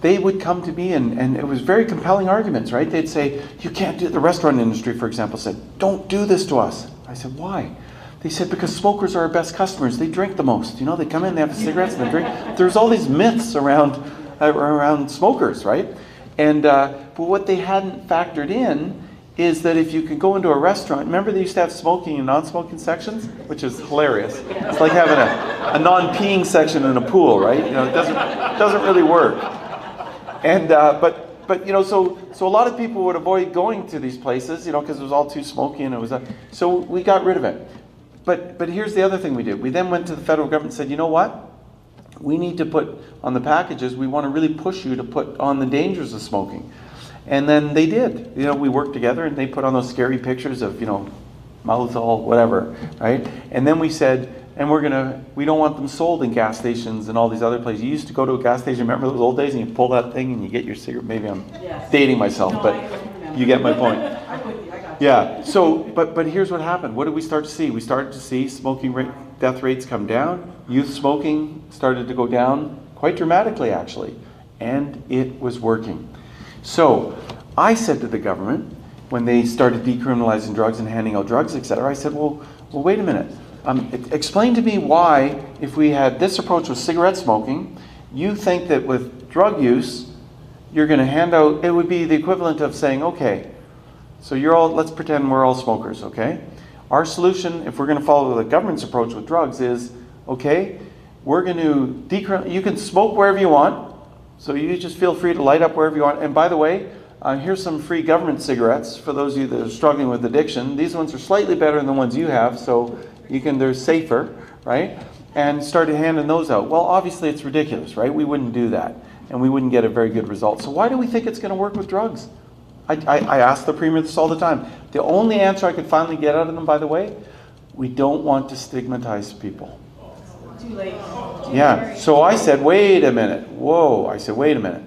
They would come to me, and it was very compelling arguments, right? They'd say, you can't do, the restaurant industry, for example, said, don't do this to us. I said, why? They said, because smokers are our best customers. They drink the most. You know, they come in, they have cigarettes, and they drink. There's all these myths around smokers, right? And but what they hadn't factored in is that if you could go into a restaurant, remember they used to have smoking and non-smoking sections, which is hilarious. It's like having a non-peeing section in a pool, right? You know, it doesn't really work. And but you know, so a lot of people would avoid going to these places, you know, because it was all too smoky and it was so we got rid of it. But here's the other thing we did. We then went to the federal government and said, you know what? We need to put on the packages, we want to really push you to put on the dangers of smoking. And then they did. You know, we worked together and they put on those scary pictures of, you know, mouths all whatever, right? And then we said, and we don't want them sold in gas stations and all these other places. You used to go to a gas station, remember those old days, and you pull that thing and you get your cigarette. Maybe I'm dating myself, but you get my point. Yeah, so, but here's what happened. What did we start to see? We started to see smoking death rates come down. Youth smoking started to go down quite dramatically, actually. And it was working. So I said to the government, when they started decriminalizing drugs and handing out drugs, etc., I said, well, wait a minute. Explain to me why, if we had this approach with cigarette smoking, you think that with drug use, you're going to hand out, it would be the equivalent of saying, okay, so let's pretend we're all smokers, okay? Our solution, if we're going to follow the government's approach with drugs, is, okay, we're going to you can smoke wherever you want, so you just feel free to light up wherever you want. And by the way, here's some free government cigarettes for those of you that are struggling with addiction. These ones are slightly better than the ones you have, so they're safer, right? And started handing those out. Well, obviously it's ridiculous, right? We wouldn't do that, and we wouldn't get a very good result. So why do we think it's going to work with drugs? I ask the Premier this all the time. The only answer I could finally get out of them, by the way, we don't want to stigmatize people. Too late. Yeah, so I said, wait a minute. Whoa, I said, wait a minute.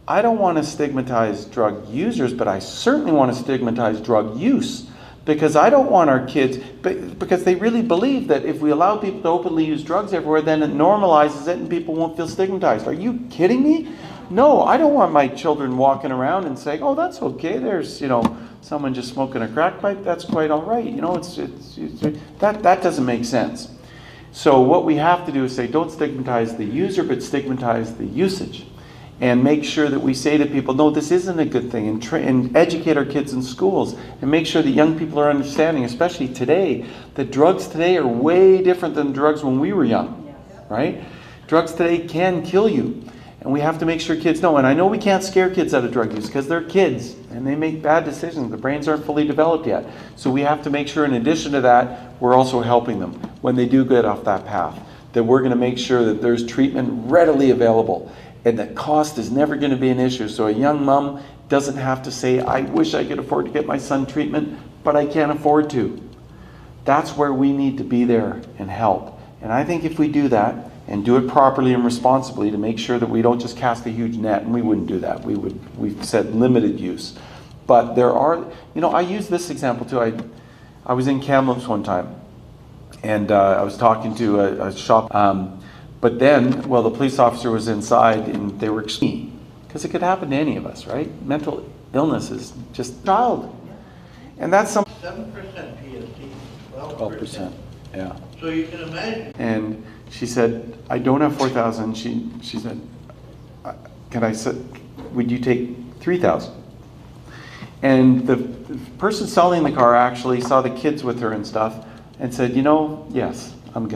I don't want to stigmatize drug users, but I certainly want to stigmatize drug use. Because I don't want our kids, because they really believe that if we allow people to openly use drugs everywhere, then it normalizes it and people won't feel stigmatized. Are you kidding me? No, I don't want my children walking around and saying, oh, that's okay. There's, someone just smoking a crack pipe. That's quite all right. That doesn't make sense. So what we have to do is say, don't stigmatize the user, but stigmatize the usage. And make sure that we say to people, no, this isn't a good thing, and educate our kids in schools, and make sure that young people are understanding, especially today, that drugs today are way different than drugs when we were young, right? Drugs today can kill you, and we have to make sure kids know. And I know we can't scare kids out of drug use because they're kids, and they make bad decisions. The brains aren't fully developed yet. So we have to make sure, in addition to that, we're also helping them when they do get off that path, that we're going to make sure that there's treatment readily available. And that cost is never going to be an issue. So a young mom doesn't have to say, I wish I could afford to get my son treatment, but I can't afford to. That's where we need to be there and help. And I think if we do that and do it properly and responsibly to make sure that we don't just cast a huge net, and we wouldn't do that. We've said limited use. But there are, I use this example too. I was in Kamloops one time, and I was talking to a shop. But then, the police officer was inside, and they were extreme, because it could happen to any of us, right? Mental illness is just child, and that's some 7% PST, 12%. Yeah. So you can imagine. And she said, "I don't have 4,000." She said, "Would you take 3,000?" And the person selling the car actually saw the kids with her and stuff, and said, "Yes, I'm good."